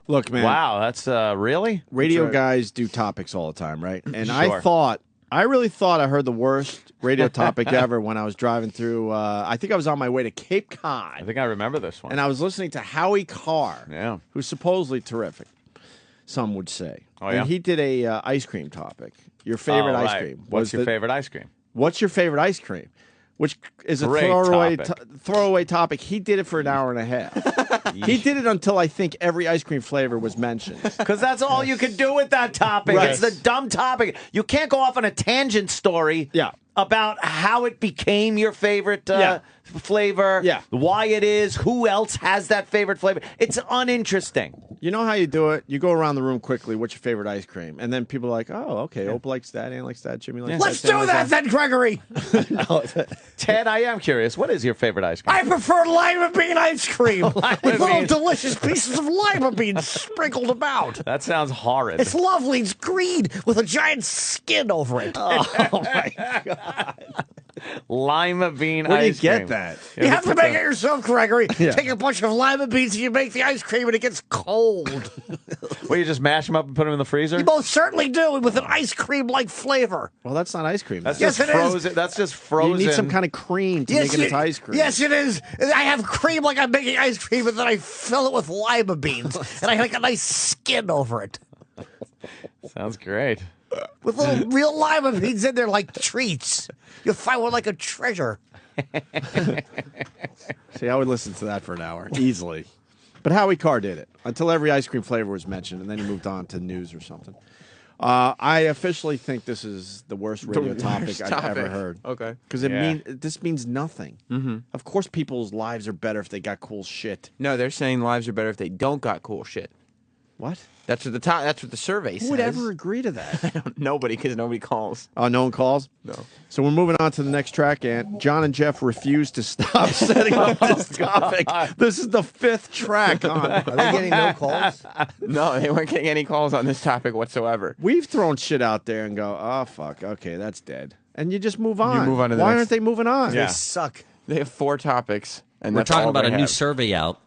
Look, man. Wow, that's really? Radio guys do topics all the time, right? And Sure. I really thought I heard the worst radio topic ever when I was driving through, I think I was on my way to Cape Cod. I think I remember this one. And I was listening to Howie Carr, who's supposedly terrific, some would say. Oh, yeah? And he did a ice cream topic. Your favorite ice cream. What's your favorite ice cream? What's your favorite ice cream? Which is a Great throwaway topic. He did it for an hour and a half. He did it until I think every ice cream flavor was mentioned. Because that's all you can do with that topic. Right. It's the dumb topic. You can't go off on a tangent story about how it became your favorite flavor, why it is, who else has that favorite flavor. It's uninteresting. You know how you do it? You go around the room quickly, what's your favorite ice cream? And then people are like, oh, okay, Opie likes that, Ann likes that, Jimmy likes that. Let's do that then, Gregory. Ted, I am curious. What is your favorite ice cream? I prefer lima bean ice cream with little bean. delicious pieces of lima beans sprinkled about. That sounds horrid. It's lovely. It's green with a giant skin over it. Oh, my God. Lima bean Where do you ice cream. get that? You have to make it yourself, Gregory. Take a bunch of lima beans and you make the ice cream and it gets cold. Well, you just mash them up and put them in the freezer? You most certainly do, with an ice cream-like flavor. Well, that's not ice cream. That's Yes, just it is. frozen. That's just frozen. You need some kind of cream to make it into ice cream. Yes, it is. I have cream like I'm making ice cream, and then I fill it with lima beans, and I make a nice skin over it. Sounds great. with little real lima beans in there like treats. You'll find one like a treasure. See, I would listen to that for an hour easily. But Howie Carr did it until every ice cream flavor was mentioned, and then he moved on to news or something. I officially think this is the worst radio topic I've ever heard. Okay. Because this means nothing. Mm-hmm. Of course, people's lives are better if they got cool shit. No, they're saying lives are better if they don't got cool shit. What? That's what that's what the survey says. Who would ever agree to that? Nobody, because nobody calls. Oh, no one calls? No. So we're moving on to the next track, and John and Jeff refuse to stop setting up this topic. This is the 5th track on. Are they getting no calls? No, they weren't getting any calls on this topic whatsoever. We've thrown shit out there and go, oh, fuck, okay, that's dead. And you just move on. You move on to the Why next. aren't they moving on? They suck. They have 4 topics. And We're that's talking all about they a new have. survey out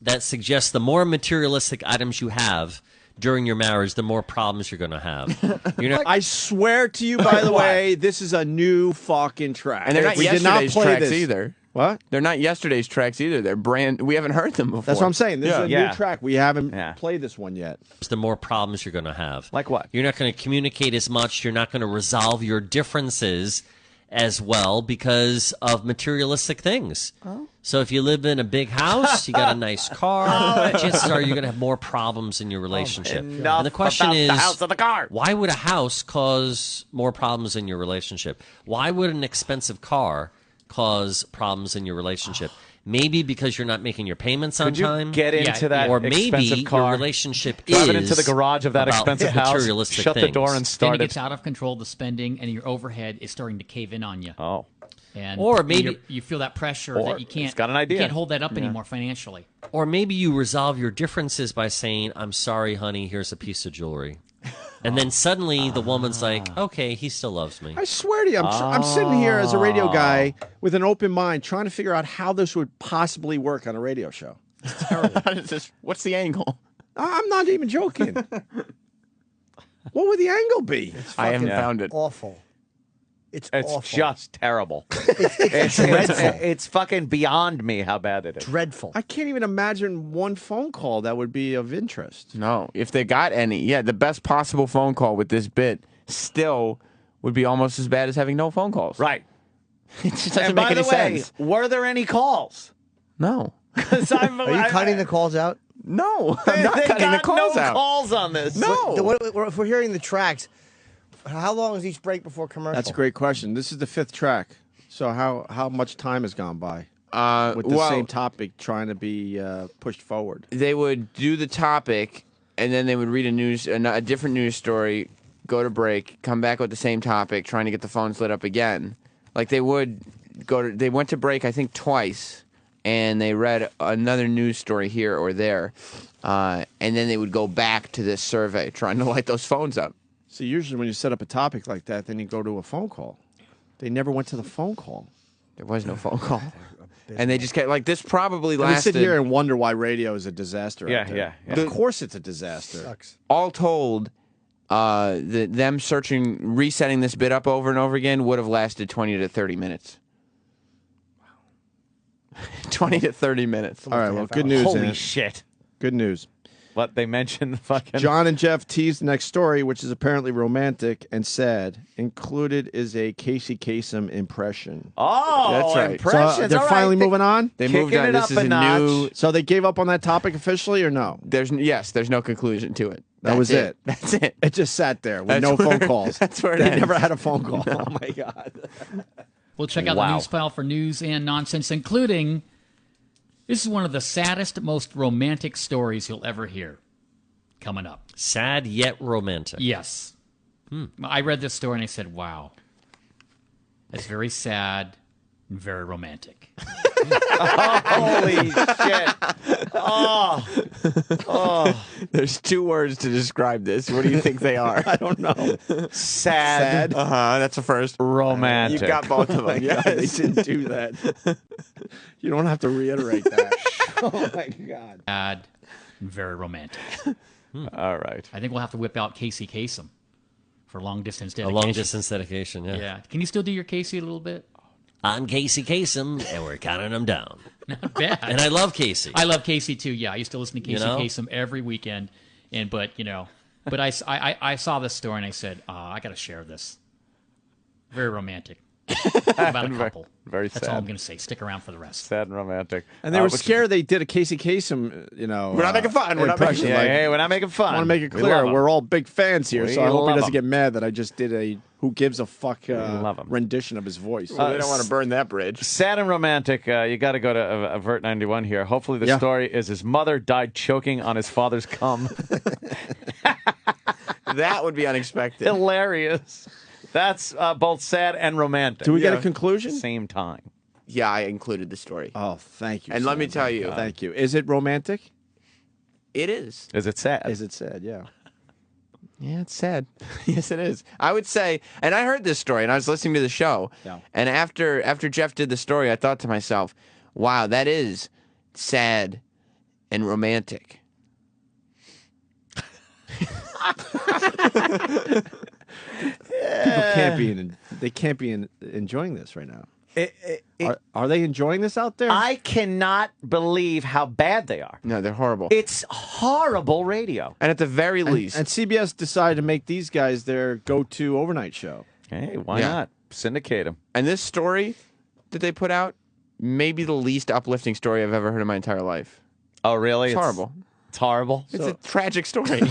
that suggests the more materialistic items you have during your marriage, the more problems you're going to have. You're not, I swear to you, by the way, this is a new fucking track. And they're not we did not yesterday's play tracks this. either. What? They're not yesterday's tracks either. They're brand. We haven't heard them before. That's what I'm saying. This is a Yeah. new track. We haven't played this one yet. the more problems you're going to have. Like what? You're not going to communicate as much. You're not going to resolve your differences as well because of materialistic things. Oh. So if you live in a big house, you got a nice car, chances are you're going to have more problems in your relationship. And the question is, the house or the car. why would a house cause more problems in your relationship? Why would an expensive car cause problems in your relationship? Maybe because you're not making your payments on Could you time. get into that or maybe expensive car? your relationship Drive it is into the garage of that about expensive house, materialistic shut the things. door and Then start it it. gets out of control, the spending, and your overhead is starting to cave in on you. Oh. And Or maybe- you feel that pressure Or that you can't, he's got an idea. you can't hold that up anymore financially. Or maybe you resolve your differences by saying, I'm sorry, honey, here's a piece of jewelry. And then suddenly the woman's like, okay, he still loves me. I swear to you, I'm sitting here as a radio guy with an open mind trying to figure out how this would possibly work on a radio show. It's terrible. What's the angle? I'm not even joking. What would the angle be? I haven't found it. Awful. It's It's awful. just terrible. It's dreadful. It's fucking beyond me how bad it is. Dreadful. I can't even imagine one phone call that would be of interest. No, if they got any, the best possible phone call with this bit still would be almost as bad as having no phone calls. Right. It just doesn't And make by any the way, sense. were there any calls? No. Are you cutting the calls out? No, I'm not They cutting the got calls no out. calls on this. No. If we're hearing the tracks, how long is each break before commercial? That's a great question. This is the 5th track. So how much time has gone by with the well, same topic trying to be pushed forward? They would do the topic, and then they would read a different news story, go to break, come back with the same topic, trying to get the phones lit up again. Like they went to break, I think, twice, and they read another news story here or there, and then they would go back to this survey, trying to light those phones up. So usually when you set up a topic like that, then you go to a phone call. They never went to the phone call. There was no phone call. And they just kept, like, this probably And we lasted. sit here and wonder why radio is a disaster. out there. Yeah. Of course it's a disaster. Sucks. All told, them resetting this bit up over and over again would have lasted 20 to 30 minutes. Wow. 20 to 30 minutes. All right, well, good news, Holy Ant. shit. Good news. What, they mentioned fucking... John and Jeff teased the next story, which is apparently romantic and sad. Included is a Casey Kasem impression. Oh, That's right. impressions. So they're All finally right. moving on? They Kicking moved on. it This up is a a notch. new. So they gave up on that topic officially or no? There's no conclusion to it. That was it. That's it. It just sat there with That's no where- phone calls. that's where it They ends. never had a phone call. Oh, my God. We'll check out the news file for news and nonsense, including this is one of the saddest, most romantic stories you'll ever hear. Coming up. Sad yet romantic. Yes. I read this story and I said, wow. It's very sad and very romantic. Holy shit. Oh. There's 2 words to describe this. What do you think they are? I don't know. Sad. That's a first. Romantic. You got both of them. Yeah, they didn't do that. You don't have to reiterate that. Oh, my God. Sad and very romantic. All right. I think we'll have to whip out Casey Kasem for long distance A dedication. long distance dedication, yeah. Yeah. Can you still do your Casey a little bit? I'm Casey Kasem, and we're counting them down. Not bad. And I love Casey. I love Casey too. Yeah, I used to listen to Casey You know? Kasem every weekend, but But I saw this story and I said, I got to share this. Very romantic. About a couple. Very That's sad. all I'm going to say. Stick around for the rest. Sad and romantic. And they were scared they did a Casey Kasem, We're not making fun. We're not making impression. fun. Hey, we're not making fun. I want to make it We clear love 'em. we're all big fans here, We so I hope he love doesn't 'em. get mad that I just did a who gives a fuck love 'em. rendition of his voice. We don't want to burn that bridge. Sad and romantic. You got to go to Avert 91 here. Hopefully, the Yeah. story is his mother died choking on his father's cum. That would be unexpected. Hilarious. That's both sad and romantic. Do we get a conclusion? Same time. Yeah, I included the story. Oh, thank you. And let Sam. me tell you, Thank you. Is it romantic? it is. Is it sad? Is it sad? Yeah. Yeah, it's sad. Yes, it is. I would say, and I heard this story, and I was listening to the show, Yeah. and after Jeff did the story, I thought to myself, wow, that is sad and romantic. People can't be they can't be enjoying this right now. Are they enjoying this out there? I cannot believe how bad they are. No, they're horrible. It's horrible radio. And at the very least, and CBS decided to make these guys their go-to overnight show. Hey, why Yeah. not? Syndicate them. and this story that they put out, maybe the least uplifting story I've ever heard in my entire life. Oh, really? It's horrible. It's horrible. It's a tragic story.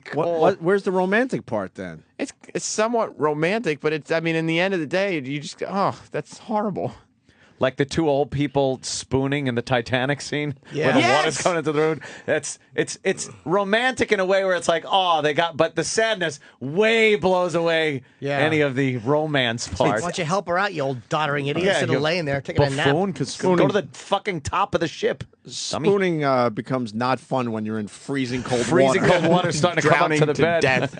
Cool. Where's the romantic part then? It's somewhat romantic, but it's, I mean, in the end of the day, you just go, oh, that's horrible. Like the two old people spooning in the Titanic scene, Yeah. where the Yes! water's coming into the room. It's romantic in a way where it's like, oh, they got, but the sadness way blows away Yeah. any of the romance Why part. don't you help her out, you old doddering idiot, instead you of laying there taking a nap? buffoon, go to the fucking top of the ship. Dummy. Spooning becomes not fun when you're in freezing cold Freezing water. cold water starting to come up Drowning to the bed. death.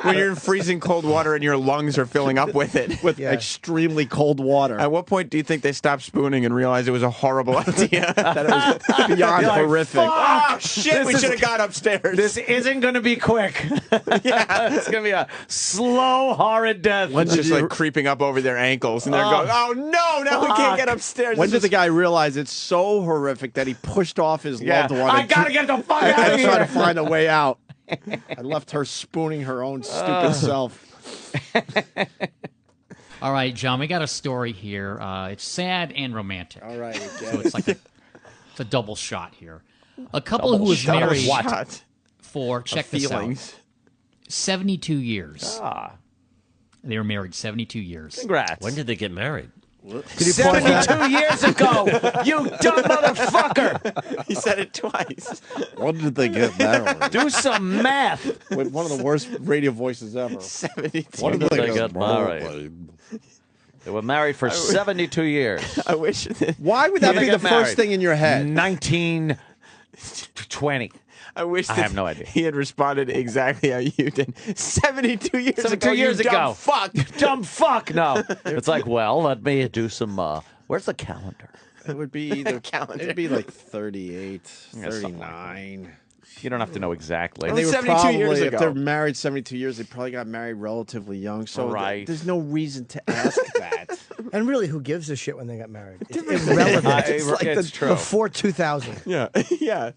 When you're in freezing cold water and your lungs are filling up with it. with extremely cold water. At what point do you think they stopped spooning and realized it was a horrible idea? That it was beyond You're like, horrific. Oh, shit, This we is- should have gone upstairs. This isn't going to be quick. It's going to be a slow, horrid death. It's just like creeping up over their ankles, and they're going, oh no, now we can't get upstairs. When This did the is- guy realize it's so horrific that he pushed off his loved one? I and got to get the fuck out of and tried to here. find a way out. I left her spooning her own stupid self. All right, John, we got a story here. It's sad and romantic. All right, we get So it's like it's a double shot here. A couple who was Shot of married what? for, check this out, Feelings. 72 years. Ah, They were married 72 years. congrats. When did they get married? 72 years ago, you dumb motherfucker. He said it twice. When did they get married? Do some math. With one of the worst radio voices ever. 72. When did they get married? They were married for 72 years. I wish. Why would that When be they the got first married? thing in your head? 1920. I wish. I have no idea. He had responded exactly how you did. 72 years 72 ago. years you ago. dumb fuck. Dumb fuck. No. It's like, well, let me do some. Where's the calendar? It would be either Calendar. It'd be like 38, Yeah, something like 39. You don't have to know exactly. And they were 72 probably, years if ago. they're married 72 years, they probably got married relatively young. So Right. there's no reason to ask that. And really, who gives a shit when they got married? It's irrelevant. It's It's like true. before 2000. Yeah. Yeah.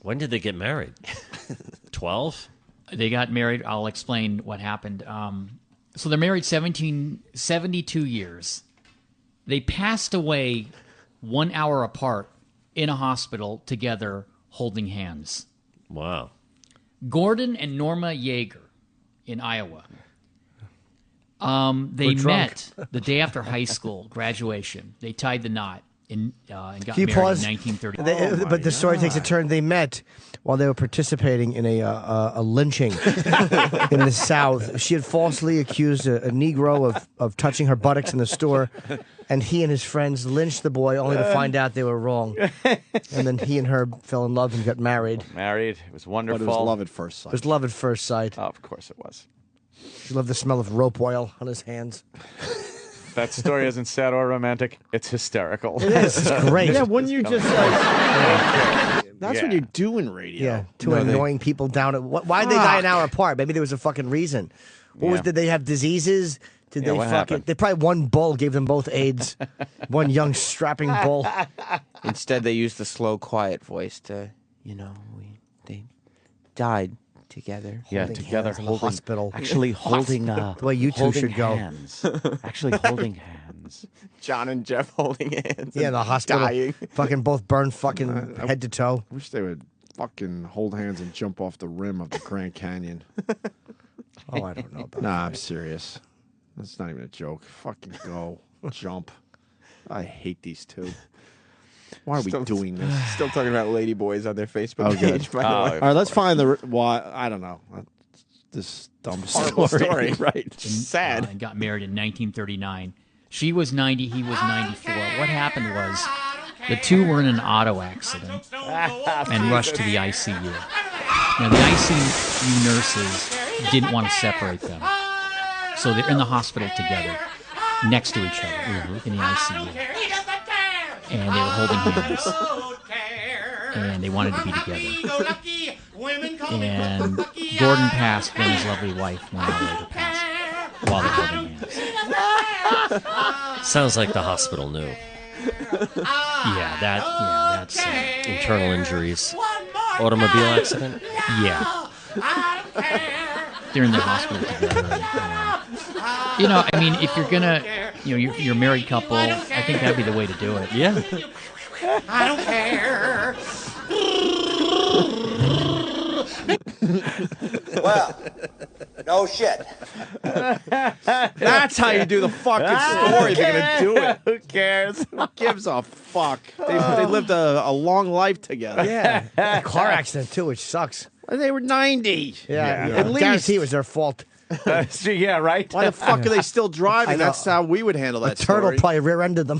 When did they get married? 12? They got married. I'll explain what happened. So they're married 72 years. They passed away 1 hour apart in a hospital together holding hands. Wow. Gordon and Norma Yeager in Iowa. They We're drunk. met the day after high school graduation. They tied the knot and got Can you married pause? in 1930. But the story takes a turn. They met while they were participating in a lynching in the South. She had falsely accused a Negro of touching her buttocks in the store, and he and his friends lynched the boy only to find out they were wrong. And then he and her fell in love and got married. Married. It was But wonderful. it was love at first sight. It was love at first sight. Oh, of course it was. She loved the smell of rope oil on his hands. That story isn't sad or romantic. It's hysterical. It is. It's great. Yeah, wouldn't you just like... That's Yeah. what you do in radio. Yeah, two annoying people down at. Why did they die an hour apart? Maybe there was a fucking reason. What was? Yeah. Did they have diseases? Did Yeah, they what fucking? happened? They probably one bull gave them both AIDS. One young strapping bull. Instead, they used the slow, quiet voice to, They died together. Yeah, Holding together hands in the holding hospital. Actually holding The way you two holding should go. hands. Actually holding hands. John and Jeff holding hands. Yeah, in and the hospital. dying. Fucking both burned fucking head to toe. I wish they would fucking hold hands and jump off the rim of the Grand Canyon. Oh, I don't know about Nah, I'm serious. That's not even a joke. Fucking go. Jump. I hate these two. Why are we doing this? Still talking about ladyboys on their Facebook Okay. page. By the way. All right, let's find the why. I don't know. This dumb Horrible story. right? Sad. And got married in 1939. She was 90, he was 94. What happened was the two were in an auto accident and rushed to the ICU. Now, the ICU nurses didn't want to separate them. So they're in the hospital together, next to each other in the ICU. And they were holding hands. And they wanted to be together. And Gordon passed, then his lovely wife, 1 hour later, passed while they're holding hands. Sounds like the hospital knew. That's internal injuries. Automobile accident? Yeah. They're in the hospital together. You know, I mean, if you're gonna, you're a married couple, I think that'd be the way to do it. Yeah. I don't care. Well, no shit. That's how you do the fucking story. They're gonna do it. Who cares? Who gives a fuck? They lived a long life together. Yeah. Car accident, too, which sucks. And they were 90. Yeah. At least. Guarantee it was their fault. Yeah, right? Why the fuck are they still driving? That's how we would handle that A turtle story. probably rear-ended them.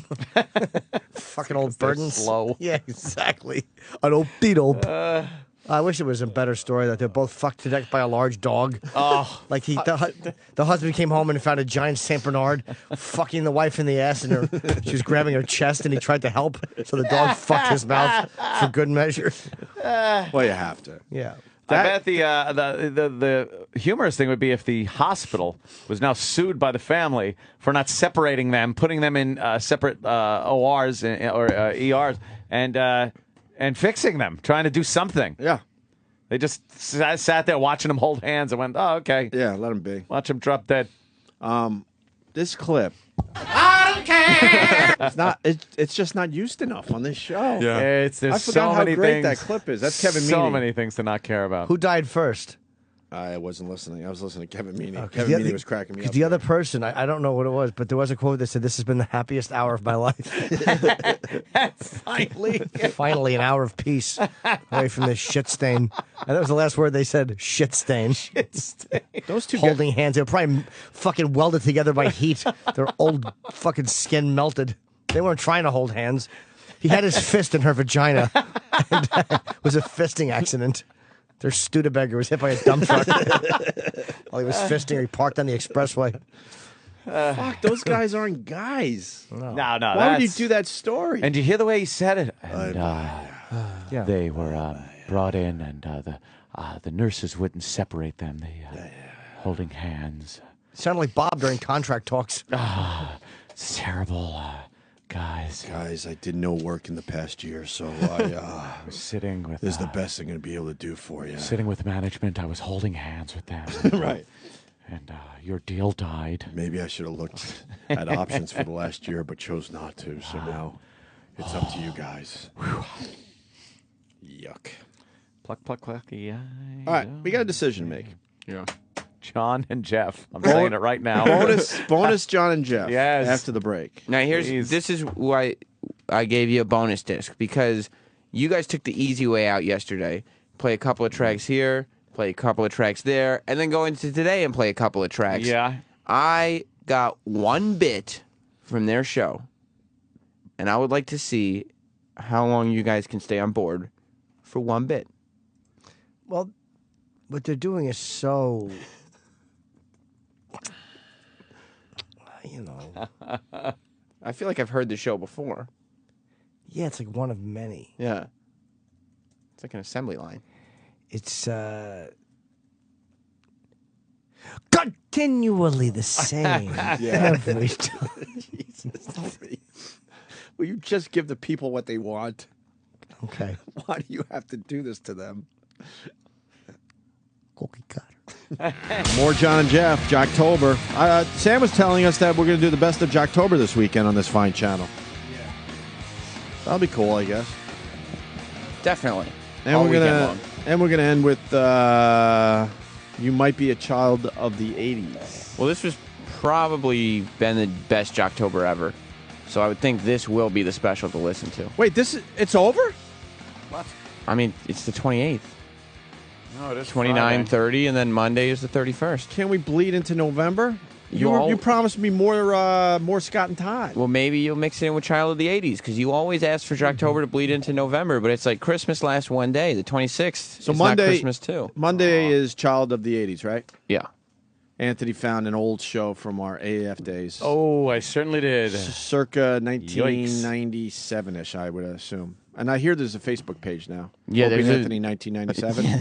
Fucking old burdens. Slow. Yeah, exactly. An old beetle. I wish it was a better story that they're both fucked to death by a large dog. Oh. Like the husband came home and found a giant Saint Bernard fucking the wife in the ass, and she was grabbing her chest, and he tried to help, so the dog fucked his mouth for good measure. Well, you have to. Yeah. I bet the humorous thing would be if the hospital was now sued by the family for not separating them, putting them in separate ORs or ERs, and fixing them, trying to do something. Yeah. They just sat there watching them hold hands and went, "Oh, okay, Yeah, let them be. watch them drop dead." This clip. I don't care. It's not. It's just not used enough on this show. There's I forgot so how many great things. that clip is. That's Kevin So Meaney. many things to not care about. Who died first? I wasn't listening. I was listening to Kevin Meaney. 'Cause Kevin the Meaney other- was cracking me 'cause up. the other person, I don't know what it was, but there was a quote that said, "This has been the happiest hour of my life." Finally. Finally, an hour of peace away from this shit stain. And that was the last word they said, shit stain. Those two Holding hands. They were probably fucking welded together by heat. Their old fucking skin melted. They weren't trying to hold hands. He had his fist in her vagina. And, it was a fisting accident. Their Studebaker was hit by a dump truck while he was fisting her. He parked on the expressway. Fuck, those guys aren't guys. No, Why would you do that story? And you hear the way he said it? And Yeah. they were brought in, and the nurses wouldn't separate them. They holding hands. Sounded like Bob during contract talks. It's terrible, guys. Guys, I did no work in the past year, so I I was sitting with. this is the best I'm going to be able to do for you. Sitting with management, I was holding hands with them. Right. And your deal died. Maybe I should have looked at options for the last year, but chose not to. So now it's up to you guys. Yuck. Pluck, pluck, pluck. Yeah. All right, we got a decision to make. Yeah. John and Jeff. I'm saying it right now. bonus John and Jeff. Yes. After the break. Now this is why I gave you a bonus disc, because you guys took the easy way out yesterday. Play a couple of tracks here, play a couple of tracks there, and then go into today and play a couple of tracks. Yeah. I got one bit from their show, and I would like to see how long you guys can stay on board for one bit. Well, what they're doing is so, you know. I feel like I've heard the show before. Yeah, it's like one of many. Yeah. It's like an assembly line. It's continually the same every time. Jesus. Will you just give the people what they want? Okay. Why do you have to do this to them? Cookie cutter. More John and Jeff, Jocktober. Sam was telling us that we're going to do the best of Jocktober this weekend on this fine channel. Yeah. That'll be cool, I guess. Definitely. And All we're weekend gonna long. and we're gonna end with "You Might Be a Child of the '80s." Well, this was probably been the best Jocktober ever. So I would think this will be the special to listen to. Wait, it's over? What? I mean, it's the 28th. No, it is 29, Friday. 30, and then Monday is the 31st. Can we bleed into November? You You promised me more Scott and Todd. Well, maybe you'll mix it in with Child of the 80s, because you always ask for Jocktober to bleed into November, but it's like Christmas lasts one day, the 26th. So it's Monday, not Christmas too. Monday is Child of the '80s, right? Yeah. Anthony found an old show from our AAF days. Oh, I certainly did. Circa 1997-ish, I would assume. And I hear there's a Facebook page now. Yeah, Opie there's and a- Anthony 1997. Yeah,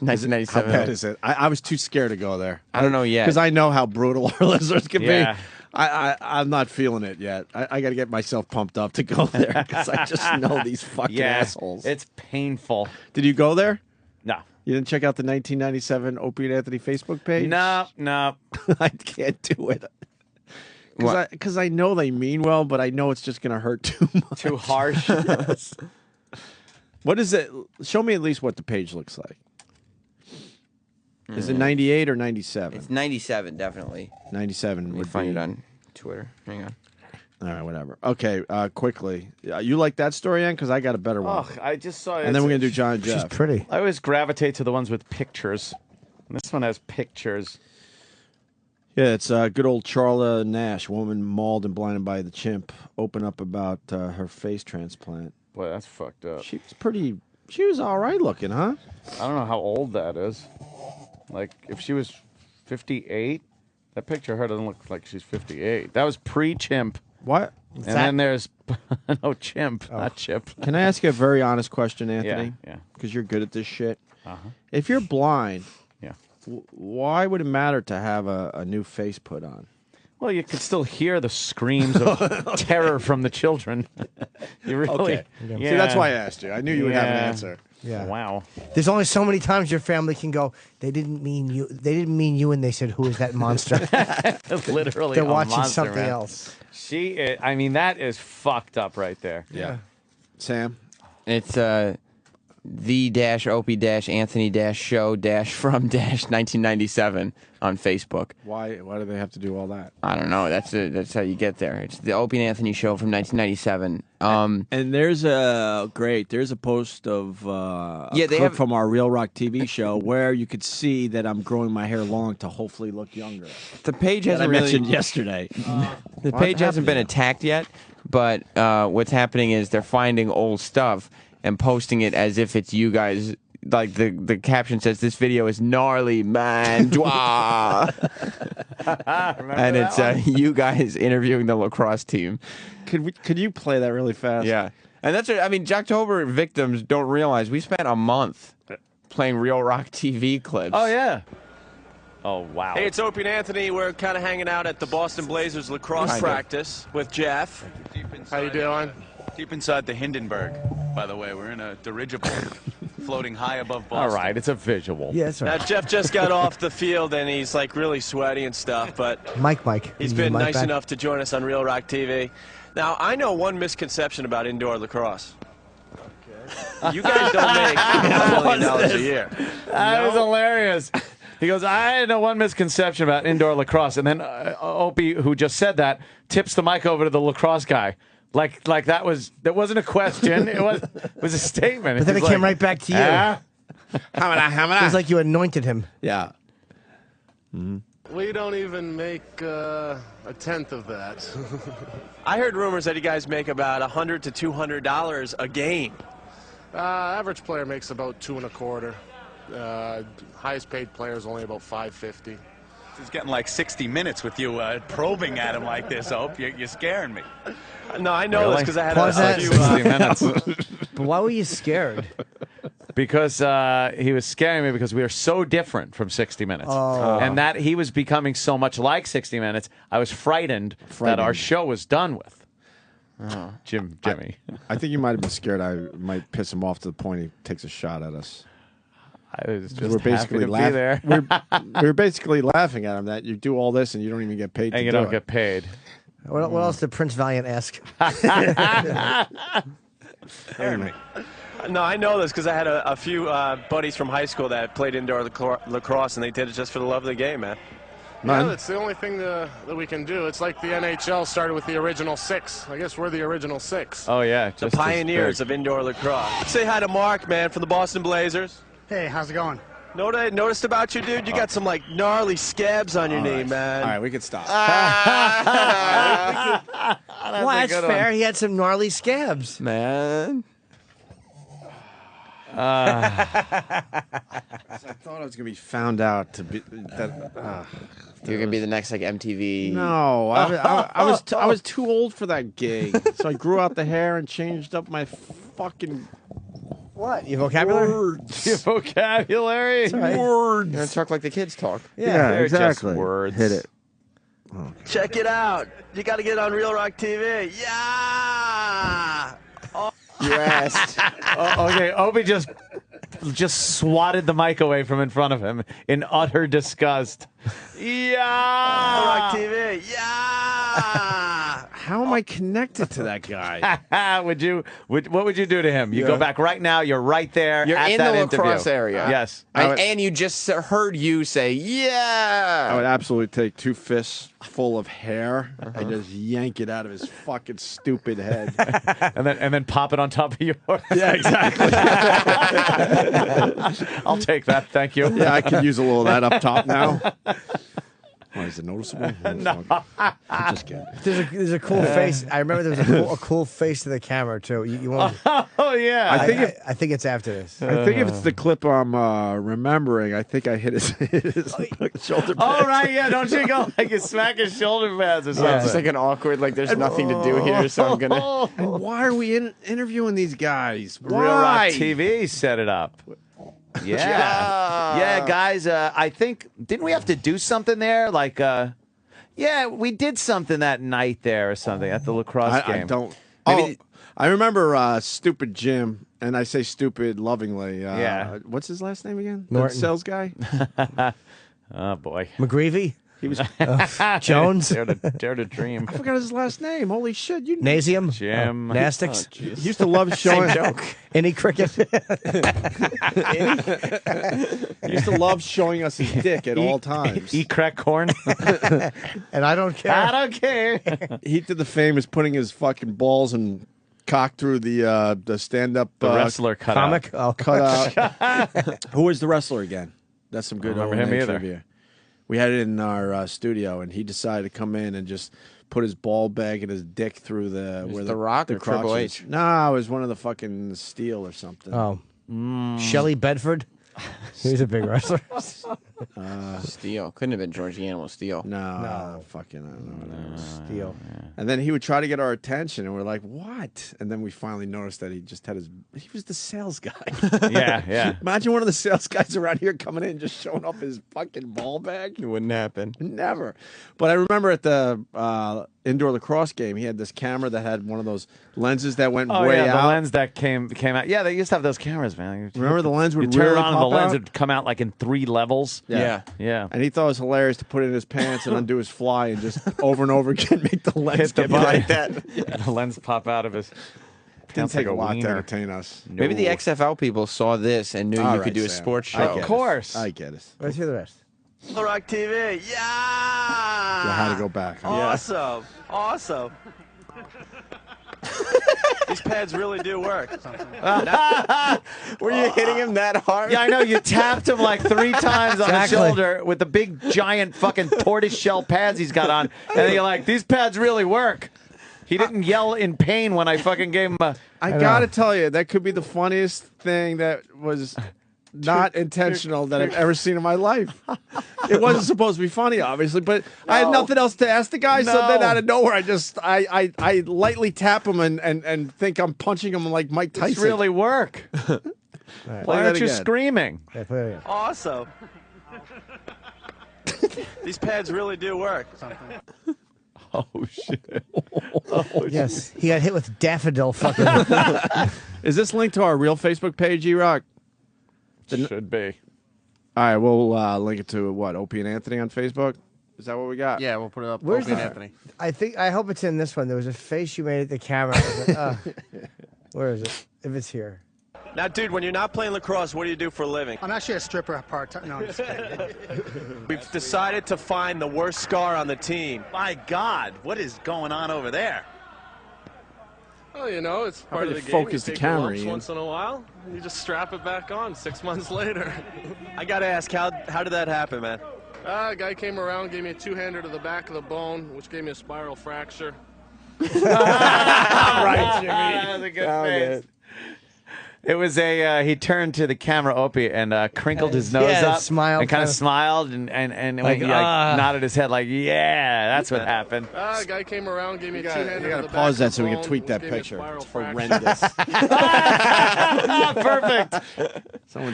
1997. How bad is it? I was too scared to go there. I don't know yet. Because I know how brutal our listeners can Yeah. be. I'm not feeling it yet. I got to get myself pumped up to go there because I just know these fucking assholes. It's painful. Did you go there? No. You didn't check out the 1997 Opie and Anthony Facebook page? No. I can't do it. What? Because I know they mean well, but I know it's just going to hurt too much. Too harsh. Yes. What is it? Show me at least what the page looks like. Is it 98 or 97? It's 97, definitely. 97 Let me would find be. it on Twitter. Hang on. All right, whatever. Okay, quickly. You like that story, Ann? Because I got a better one. Oh, I just saw it. And then we're going to do John and She's Jeff. pretty. I always gravitate to the ones with pictures. And this one has pictures. Yeah, it's good old Charla Nash, woman mauled and blinded by the chimp, open up about her face transplant. Boy, that's fucked up. She was all right looking, huh? I don't know how old that is. Like, if she was 58, that picture of her doesn't look like she's 58. That was pre-chimp. What? And then there's no chimp, not chip. Can I ask you a very honest question, Anthony? Yeah. Because you're good at this shit. Uh-huh. If you're blind, Yeah. why would it matter to have a new face put on? Well, you can still hear the screams of terror from the children. You really? Okay. See, that's why I asked you. I knew you would have an answer. Yeah. Wow. There's only so many times your family can go, they didn't mean you. They didn't mean you, and they said, who is that monster? Literally, They're a watching monster, something man. else. She is, I mean, that is fucked up right there. Yeah. Sam? It's the-Opie-Anthony-Show-from-1997 on Facebook. Why do they have to do all that? I don't know. That's how you get there. It's the Opie and Anthony Show from 1997. And there's a post of Yeah, they clip have- from our Real Rock TV show where you could see that I'm growing my hair long to hopefully look younger. The page That I hasn't really mentioned yesterday. The What page hasn't been happened? attacked yet, but what's happening is they're finding old stuff and posting it as if it's you guys. Like the caption says, "This video is gnarly, man." Dwah. And it's you guys interviewing the lacrosse team. Could you play that really fast? Yeah, and that's what I mean. Jocktober victims don't realize we spent a month playing Real Rock TV clips. Oh yeah. Oh wow. Hey, it's Opie and Anthony. We're kind of hanging out at the Boston Blazers lacrosse Kinda. practice with Jeff. How you doing? Deep inside the Hindenburg, by the way. We're in a dirigible floating high above Boston. All right, it's a visual. Yeah, that's Now, right. Jeff just got off the field and he's like really sweaty and stuff, but Mike. he's Can you been mic nice back? enough to join us on Real Rock TV. Now, I know one misconception about indoor lacrosse. You guys don't make $1 million a year. That is hilarious. He goes, I know one misconception about indoor lacrosse. And then Opie, who just said that, tips the mic over to the lacrosse guy. Like that wasn't a question. It was a statement. But then it He's came like, right back to you. "Ah?" It was like you anointed him. Yeah. We don't even make a tenth of that. I heard rumors that you guys make about $100 to $200 a game. Average player makes about $2.25. Highest paid player is only about $5.50. He's getting like 60 minutes with you probing at him like this, Ope. You're scaring me. No, I know this because I had Pause a that. few. 60 minutes. But why were you scared? Because he was scaring me because we are so different from 60 Minutes. Oh. And that he was becoming so much like 60 Minutes, I was frightened that our show was done with. Jimmy. I think you might have been scared I might piss him off to the point he takes a shot at us. I was just We're basically happy to be there. we're basically laughing at him that you do all this and you don't even get paid. And to you do don't it. get paid. What else did Prince Valiant ask? No, I know this because I had a few buddies from high school that played indoor lacrosse, and they did it just for the love of the game, man. Yeah, that's the only thing that we can do. It's like the NHL started with the original 6. I guess we're the original 6. Oh, yeah. The pioneers of indoor lacrosse. Say hi to Mark, man, from the Boston Blazers. Hey, how's it going? Know what I noticed about you, dude? You got some, like, gnarly scabs on your knee, man. All right, we can stop. Well, that's fair. He had some gnarly scabs. Man. I thought I was gonna be found out to be that. You're gonna be the next like MTV. No, I was too old for that gig, so I grew out the hair and changed up my fucking. What? Your vocabulary? Words. Your vocabulary? Right. Words. You're gonna talk like the kids talk. Yeah, They're exactly. just words. Hit it. Check it out. You got to get on Real Rock TV. Yeah! You asked. Okay, Opie just swatted the mic away from in front of him in utter disgust. Real Rock TV. Yeah! How am I connected to that guy? What would you do to him? You go back right now. You're right there. You're at in that the interview. lacrosse area. Yes. And you just heard you say, yeah. I would absolutely take 2 fists full of hair and just yank it out of his fucking stupid head. and then pop it on top of yours. Yeah, exactly. I'll take that. Thank you. Yeah, I could use a little of that up top now. Why, is it noticeable? No. I'm just kidding. There's a cool face. I remember there was a cool face to the camera too. You won't. Oh yeah. I think it's after this. I think if it's the clip I'm remembering, I think I hit his shoulder pads. Oh right, yeah. Don't you go like you smack his shoulder pads or something? Yeah, it's like an awkward, like there's nothing to do here, so I'm gonna. And why are we interviewing these guys? Real Rock Why? TV set it up. Yeah, guys. I think didn't we have to do something there? Like, yeah, we did something that night there or something at the lacrosse game. I don't. Maybe I remember Stupid Jim, and I say stupid lovingly. Yeah. What's his last name again? Norton. The sales guy. Oh boy, McGreevy. He was Jones. Dare to dream. I forgot his last name. Holy shit! You Nasium. Jim. Nastics. He used to love showing. Any cricket. He used to love showing us his dick at all times. Eat crack corn. And I don't care. I don't care. He did the famous putting his fucking balls and cock through the stand-up The wrestler cut comic. out. Oh. cut out. Who was the wrestler again? That's some good I don't remember old him either. trivia. We had it in our studio, and he decided to come in and just put his ball bag and his dick through The Rock or crotch Triple is. H? No, it was one of the fucking Steel or something. Oh. Shelley Bedford. He was a big wrestler. Steel. Couldn't have been George the Animal Steel. No, fucking, I don't know. Steel. And then he would try to get our attention, and we're like, what? And then we finally noticed that he just had he was the sales guy. Yeah. Imagine one of the sales guys around here coming in just showing off his fucking ball bag. It wouldn't happen. Never. But I remember at the indoor lacrosse game, he had this camera that had one of those lenses that went way yeah, out. the lens that came out. Yeah, they used to have those cameras, man. Remember the lens would you turn really it on and the pop lens out? would come out like in 3 levels. Yeah. Yeah. And he thought it was hilarious to put it in his pants and undo his fly and just over and over again make the lens the come button. like that. The lens pop out of his Didn't pants take like a lot to wiener. entertain us. Maybe the XFL people saw this and knew All you right, could do a Sam. sports I show. get Of it. course. I get it. Let's hear the rest. Real Rock TV. Yeah! I had to go back. Awesome. Awesome. These pads really do work. Were you hitting him that hard? Yeah, I know. You tapped him like 3 times on the Exactly. shoulder with the big, giant fucking tortoise shell pads he's got on. And then you're like, these pads really work. He didn't yell in pain when I fucking gave him a... I gotta tell you, that could be the funniest thing that was not intentional that I've ever seen in my life. It wasn't supposed to be funny, obviously, but I had nothing else to ask the guy, so then out of nowhere, I lightly tap him and think I'm punching him like Mike Tyson. These really work. Why aren't you screaming? Yeah, play it again. Awesome. These pads really do work. Oh, shit. Yes, he got hit with daffodil fucking. Is this linked to our real Facebook page, E-Rock? Should be. All right, we'll link it to what? Opie and Anthony on Facebook? Is that what we got? Yeah, we'll put it up. Where's Opie and the- Anthony. I hope it's in this one. There was a face you made at the camera. I was like, where is it? If it's here. Now, dude, when you're not playing lacrosse, what do you do for a living? I'm actually a stripper part-time. No, I'm just kidding. We've decided to find the worst scar on the team. My God, what is going on over there? Well, you know, it's How part of about the you game. focus You the take your camera, lumps Ian? once in a while, and you just strap it back on 6 months later. I got to ask, how did that happen, man? A guy came around, gave me a two-hander to the back of the bone, which gave me a spiral fracture. Right, Jimmy. That was a good face. It was he turned to the camera, Opie, and crinkled his nose Yeah, up smiled, and kind of kinda- smiled and Like, he, nodded his head like, yeah, that's what happened. A guy came around, gave me a two-hander You to gotta the back pause of that the so we can bone, tweet which that gave me a picture. spiral It's fracture. horrendous.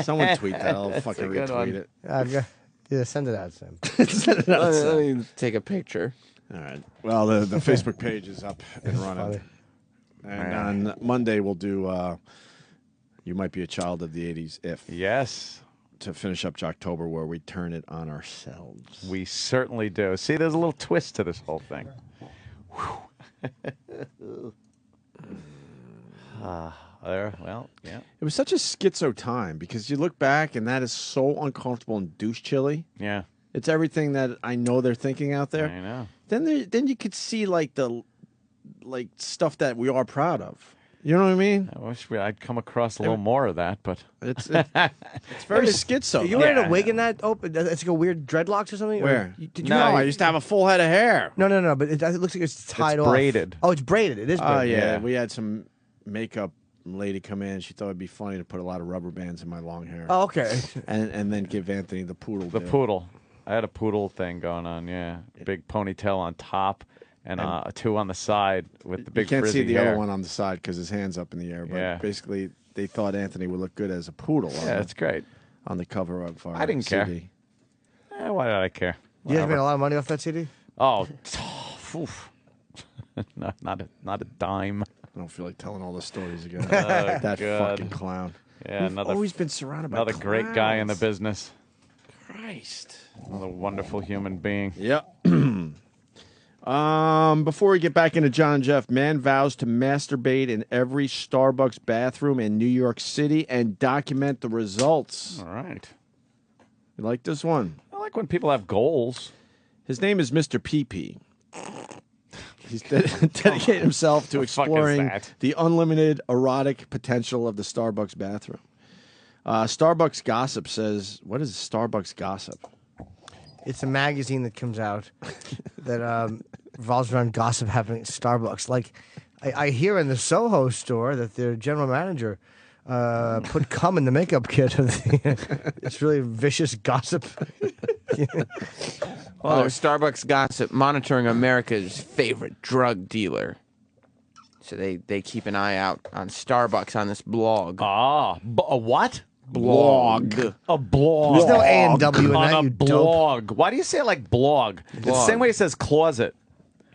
Someone tweet that. I'll That's fucking a good one. retweet it. Yeah, send it out, Sam. Send it out, Sam. Let me take a picture. All right. Well, the Facebook page is up and running. And on Monday, we'll do You Might Be a Child of the 80s If. Yes. To finish up Jocktober, where we turn it on ourselves. We certainly do. See, there's a little twist to this whole thing. Well, yeah. It was such a schizo time because you look back and that is so uncomfortable and douche chilly. Yeah. It's everything that I know they're thinking out there. I know. Then you could see like the stuff that we are proud of. You know what I mean? I wish I'd come across a little more of that, but it's very schizo. You wearing a wig in that? Open? It's like a weird dreadlocks or something. Where? Did you? No, I used to have a full head of hair. No. But it looks like it's tied It's off. braided. Oh, it's braided. It is braided. Oh yeah, we had some makeup lady come in. She thought it'd be funny to put a lot of rubber bands in my long hair. Oh, okay. And then give Anthony the poodle. The deal. poodle. I had a poodle thing going on, yeah. Big ponytail on top and two on the side with the big You can't see frizzy the hair. other one on the side because his hand's up in the air. But Yeah. basically, they thought Anthony would look good as a poodle. Yeah, that's great. On the cover of our I didn't CD. care. Why did I care? You guys made Whatever. a lot of money off that CD. Oh, oof. not a dime. I don't feel like telling all the stories again. Oh, that God. fucking clown. Yeah, We've another always been surrounded by another great guy in the clowns. business. Christ. Another wonderful human being. Yep. Before we get back into John and Jeff, man vows to masturbate in every Starbucks bathroom in New York City and document the results. All right. You like this one? I like when people have goals. His name is Mr. PP. He's dedicated himself to The fuck is exploring that? the unlimited erotic potential of the Starbucks bathroom. Starbucks Gossip says, what is Starbucks Gossip? It's a magazine that comes out that revolves around gossip happening at Starbucks. Like, I hear in the Soho store that their general manager put cum in the makeup kit. It's really vicious gossip. Oh, Starbucks Gossip monitoring America's favorite drug dealer. So they keep an eye out on Starbucks on this blog. A what? Blog. A blog. There's no A&W in on that, a you dope. blog. Why do you say it like blog? It's the Blog. same way it says closet.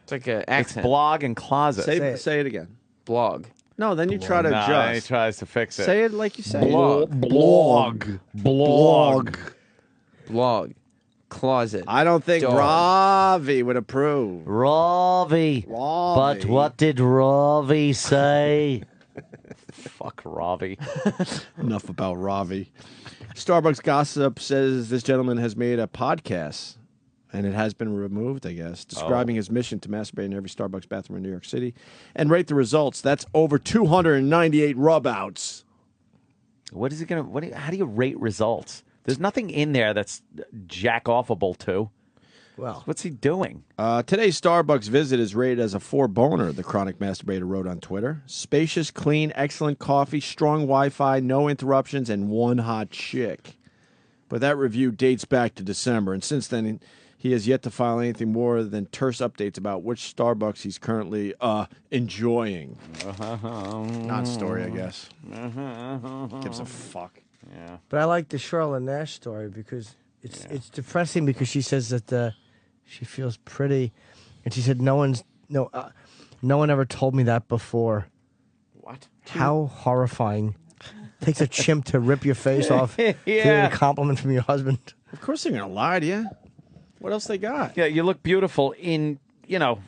It's like an It's accent. blog and closet. Say it again. Blog. No, then you try to Nah, then he adjust. tries to fix it. Say it like you say. Blog. Blog. Blog. Blog. Closet. I don't think Dog. Ravi would approve. Ravi. But what did Ravi say? Fuck Ravi. Enough about Ravi. Starbucks Gossip says this gentleman has made a podcast, and it has been removed, I guess, describing his mission to masturbate in every Starbucks bathroom in New York City and rate the results. That's over 298 rub-outs. What is it gonna? How do you rate results? There's nothing in there that's jack-offable to. Well, what's he doing? Today's Starbucks visit is rated as a 4-boner, the chronic masturbator wrote on Twitter. Spacious, clean, excellent coffee, strong Wi-Fi, no interruptions, and one hot chick. But that review dates back to December, and since then he has yet to file anything more than terse updates about which Starbucks he's currently enjoying. Non-story, I guess. Gives a fuck. Yeah. But I like the Charlotte Nash story because it's depressing because she says that she feels pretty, and she said no one ever told me that before. What? How horrifying Takes a chimp to rip your face off. Yeah. Hearing a compliment from your husband. Of course they're gonna lie to you. What else they got? Yeah, you look beautiful in,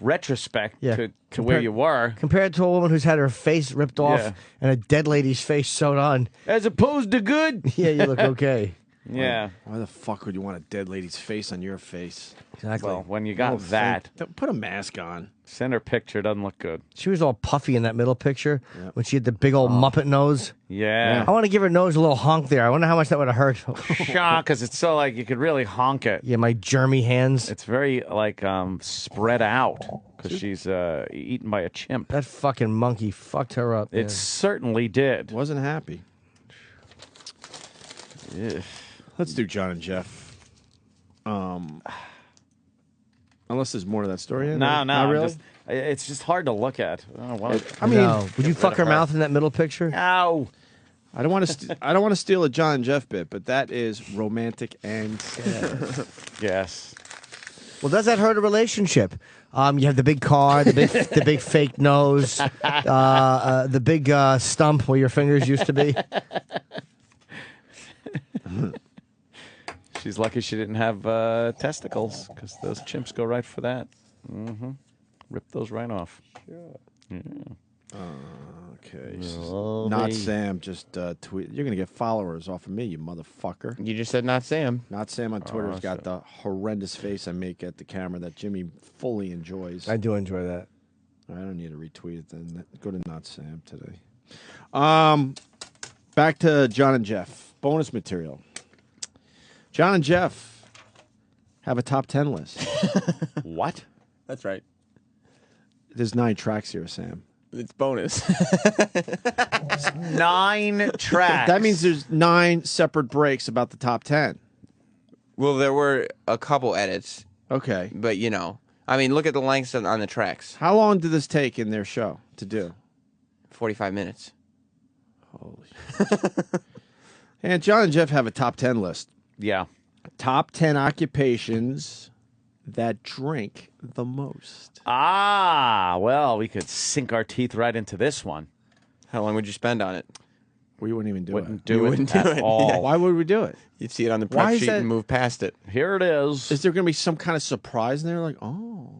retrospect to where you were. Compared to a woman who's had her face ripped off Yeah. and a dead lady's face sewed on. As opposed to good. Yeah, you look okay. Yeah. Why the fuck would you want a dead lady's face on your face? Exactly. Well, when you got that, put a mask on. Send her picture. Doesn't look good. She was all puffy in that middle picture when she had the big old Muppet nose. Yeah. I want to give her nose a little honk there. I wonder how much that would have hurt. Because it's so you could really honk it. Yeah, my germy hands. It's very spread out because she's eaten by a chimp. That fucking monkey fucked her up. It certainly did. Wasn't happy. Yeah. Let's do John and Jeff. Unless there's more to that story. No, Not really. It's just hard to look at. I mean, would you fuck her mouth in that middle picture? No. I don't want to. I don't want to steal a John and Jeff bit, but that is romantic and sad. Yes. Well, does that hurt a relationship? You have the big car, the big fake nose, the big stump where your fingers used to be. She's lucky she didn't have testicles because those chimps go right for that. Mm-hmm. Rip those right off. Yeah. Okay. Not Sam. Just tweet. You're gonna get followers off of me, you motherfucker. You just said not Sam. Not Sam on Twitter's got the horrendous face I make at the camera that Jimmy fully enjoys. I do enjoy that. I don't need to retweet it then. Go to Not Sam today. Back to John and Jeff. Bonus material. John and Jeff have a top 10 list. What? That's right. There's 9 tracks here, Sam. It's bonus. 9 tracks. That means there's 9 separate breaks about the top 10. Well, there were a couple edits. Okay. But, I mean, look at the lengths on the tracks. How long did this take in their show to do? 45 minutes. Holy shit. And John and Jeff have a top 10 list. Yeah. Top 10 occupations that drink the most. Ah, well, we could sink our teeth right into this one. How long would you spend on it? We wouldn't even do Wouldn't it. do You it wouldn't do at it. all. Yeah. Why would we do it? You'd see it on the Why prep is sheet that- and move past it. Here it is. Is there going to be some kind of surprise in there? Like, oh,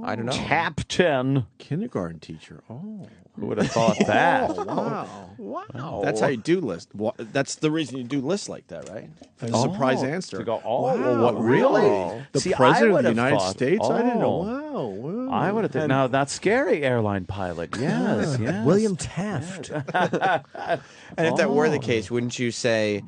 I don't know. Top 10. kindergarten teacher. Oh. Who would have thought that? Oh, wow. Wow. That's how you do list. That's the reason you do lists like that, right? A surprise answer. To go, oh, Wow, well, what, really? The See, president I of the would have United thought, States? I didn't know. oh. Wow. I would have thought. Now, that's scary airline pilot. Yes, yes. William Taft. And if that were the case, wouldn't you say,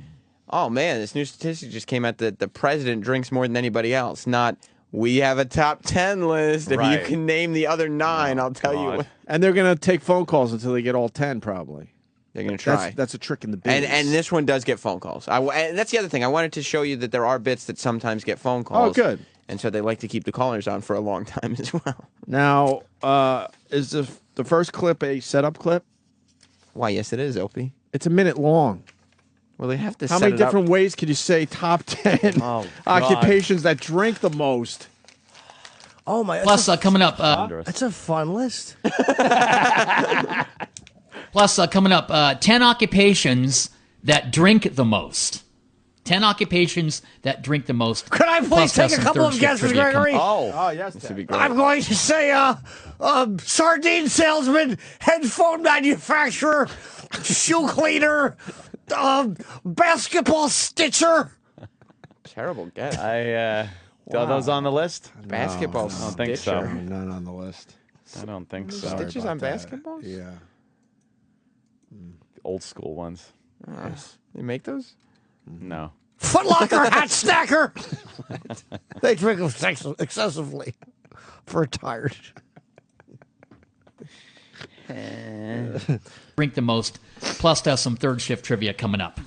oh, man, this new statistic just came out that the president drinks more than anybody else, not we have a top 10 list. If Right. you can name the other 9, I'll tell you God. what. And they're going to take phone calls until they get all 10, probably. They're going to try. That's a trick in the biz. And this one does get phone calls. And that's the other thing. I wanted to show you that there are bits that sometimes get phone calls. Oh, good. And so they like to keep the callers on for a long time as well. Now, is the first clip a setup clip? Why, yes, it is, Opie. It's a minute long. Well, they have to How set many it up. different ways could you say top 10 Oh, occupations that drink the most? Oh my! Plus, coming up. That's a fun list. Plus, coming up, 10 occupations that drink the most. 10 occupations that drink the most. Could I please Plus, take a some couple third of shift guesses, trivia Gregory? Oh yes. This would be great. I'm going to say sardine salesman, headphone manufacturer, shoe cleaner, basketball stitcher. Terrible guess. Are those on the list? Basketball I don't think so. stitcher. None on the list. I don't think so. Sorry Stitches about on that. basketballs? Yeah. Old school ones. They make those? No. Foot Locker hat snacker. They drink excessively for tired. Drink the most. Plus, some third shift trivia coming up.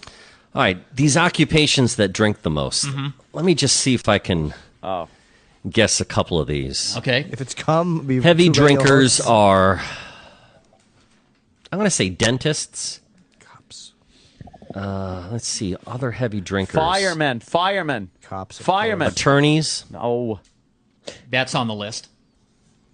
All right, these occupations that drink the most. Let me just see if I can guess a couple of these. Okay. If it's cum, be Heavy too many drinkers hosts. are, I'm going to say dentists. Cops. Let's see, other heavy drinkers. Firemen. Cops. Firemen. Attorneys. No. That's on the list.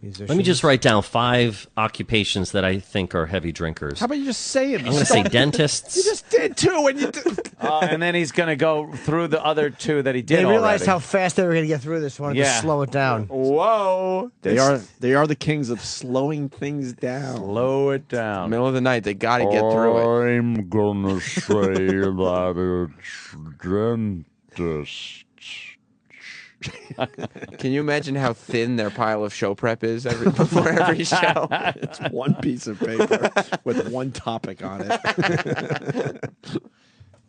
Let me just write down 5 occupations that I think are heavy drinkers. How about you just say it? I'm going to say dentists. You just did 2, and you did. And then he's going to go through the other 2 that he did They realized already. how fast they were going to get through this. Wanted to slow it down. Whoa. They are the kings of slowing things down. Slow it down. Middle of the night, they got to get through it. I'm gonna say that it's dentist. Can you imagine how thin their pile of show prep is before every show? It's one piece of paper with one topic on it.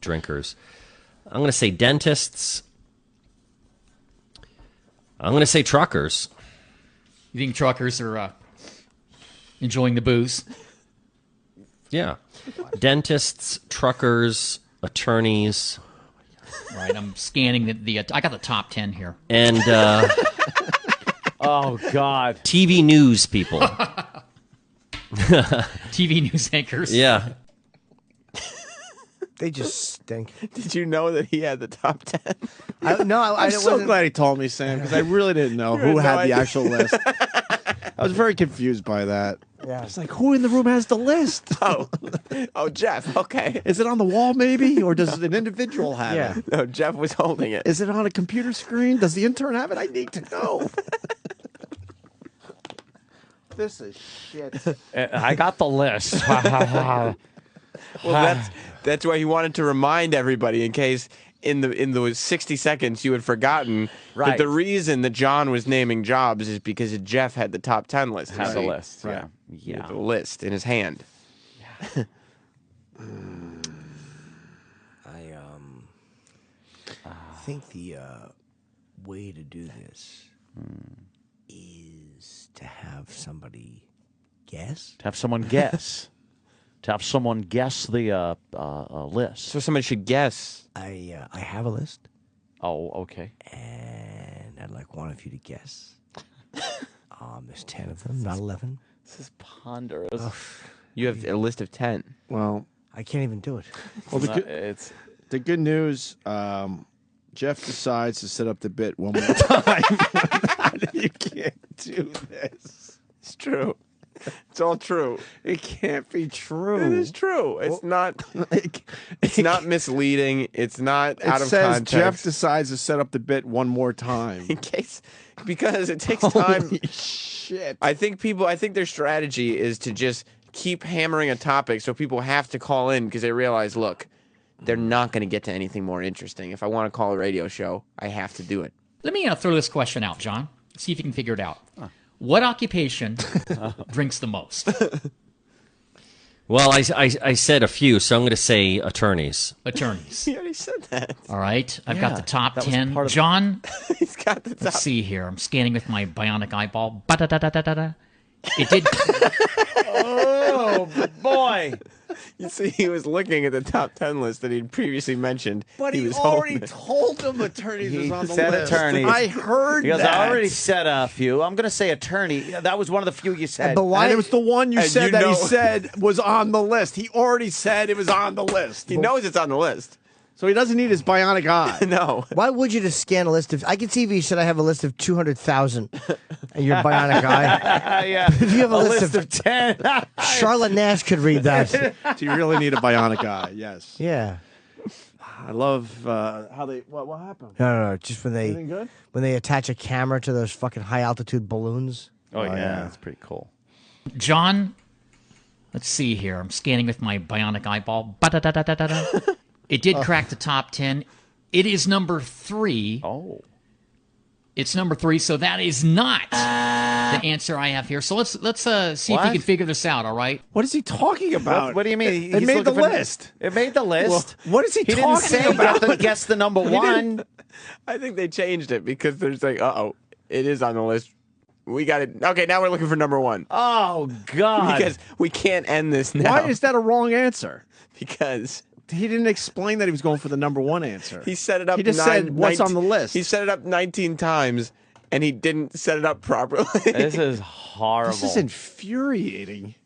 Drinkers. I'm going to say dentists. I'm going to say truckers. You think truckers are enjoying the booze? Yeah. Dentists, truckers, attorneys. Right, I'm scanning I got the top 10 here. And oh God, TV news people. TV news anchors. Yeah. They just stink. Did you know that he had the top 10? I'm so glad he told me, Sam, because I really didn't know who had the actual list. I was very confused by that. Yeah. It's like, who in the room has the list? Oh, Jeff. Okay. Is it on the wall, maybe? Or does an individual have it? No, Jeff was holding it. Is it on a computer screen? Does the intern have it? I need to know. This is shit. I got the list. Well, that's why he wanted to remind everybody in case in those 60 seconds you had forgotten that the reason that John was naming jobs is because Jeff had the top 10 list. Had the list, Right. yeah. He had the list in his hand. I think the way to do this is to have somebody guess. To have someone guess. To have someone guess the list. So somebody should guess. I have a list. Oh, okay. And I'd like one of you to guess. There's 10 of them, not 11. This is ponderous. You have a list of 10. Well, I can't even do it. Well, the good news, Jeff decides to set up the bit one more time. You can't do this. It's true. It's all true. It can't be true. It is true. It's not. It's not misleading. It's not out of says context. Jeff decides to set up the bit one more time. In case, because it takes time. Holy shit! I think their strategy is to just keep hammering a topic, so people have to call in because they realize, look, they're not going to get to anything more interesting. If I want to call a radio show, I have to do it. Let me throw this question out, John. See if you can figure it out. What occupation drinks the most? Well, I said a few, so I'm going to say attorneys. Attorneys. He already said that. All right. I've got the top that was 10. part of- John, He's got the top. let's see here. I'm scanning with my bionic eyeball. Ba-da-da-da-da-da. It did. Oh, boy. You see, he was looking at the top 10 list that he'd previously mentioned. But he he was already holding it. told him attorneys was on the said list. attorneys. I heard Because that. I already said a few. I'm going to say attorney. That was one of the few you said. But why? And it was the one you And said you that know- he said was on the list. He already said it was on the list. He knows it's on the list. So he doesn't need his bionic eye. No. Why would you just scan a list of? I can see if you said I have a list of 200,000, and your bionic eye. Yeah. If you have a list of 10. Charlotte Nash could read that. Do you really need a bionic eye? Yes. Yeah. I love how they. What happened? No. Just Anything good? when they attach a camera to those fucking high altitude balloons. Oh, yeah. yeah. That's pretty cool. John, let's see here. I'm scanning with my bionic eyeball. Ba-da-da-da-da-da. It did crack the top 10. It is number 3. Oh. It's number 3, so that is not the answer I have here. So let's see if you What? can figure this out, all right? What is he talking about? What do you mean? It He's made the looking for- list. It made the list. Well, what is he didn't talking say about? guess the number one. I think they changed it because there's like, uh-oh, it is on the list. We got it. Okay, now we're looking for number 1. Oh, God. Because we can't end this now. Why is that a wrong answer? Because he didn't explain that he was going for the number 1 answer. he set it up. He just said what's 19 on the list. He set it up 19 times, and he didn't set it up properly. This is horrible. This is infuriating.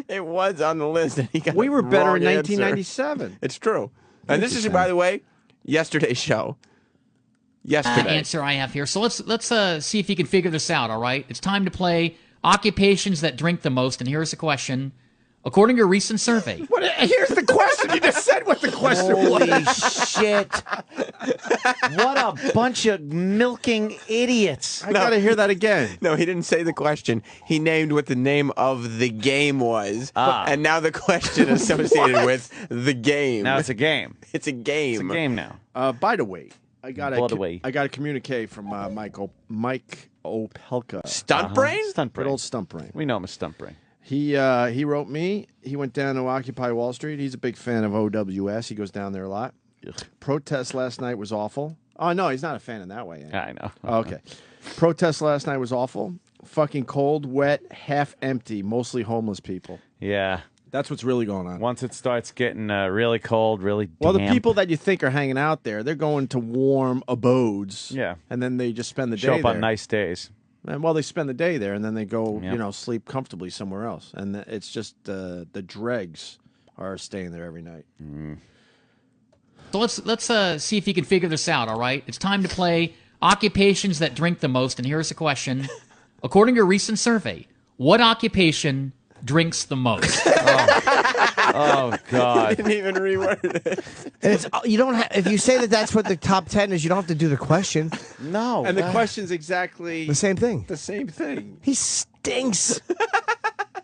It was on the list, and he got We were the better wrong in answer. 1997. It's true. And this is, by the way, yesterday's show. Yesterday. Answer I have here. So let's see if you can figure this out. All right, it's time to play occupations that drink the most. And here's the question: according to a recent survey, Here's the question. You just said what the question Holy was. shit. What a bunch of milking idiots. I gotta hear that again. No, he didn't say the question. He named what the name of the game was. And now the question associated with the game. Now it's a game. It's a game. It's a game now. By the way, I got By the way. a communique from Mike Opelka. Stunt brain? Stunt Good brain. old stunt brain. We know him as Stunt Brain. He wrote me. He went down to Occupy Wall Street. He's a big fan of OWS. He goes down there a lot. Protest last night was awful. Oh no, he's not a fan in that way. I know. Okay. Protest last night was awful. Fucking cold, wet, half empty, mostly homeless people. Yeah. That's what's really going on. Once it starts getting really cold, really Well, the damp. people that you think are hanging out there, they're going to warm abodes. Yeah. And then they just spend the show day up there. on nice days. And well, they spend the day there, and then they go, Yep. sleep comfortably somewhere else. And it's just the dregs are staying there every night. so let's see if you can figure this out. All right, it's time to play occupations that drink the most. And here's the question: according to a recent survey, what occupation drinks the most? Oh God! Didn't even reword it. And it's you don't have, if you say that that's what the top 10 is, you don't have to do the question. No. And the question's exactly The same thing. the same thing. He stinks.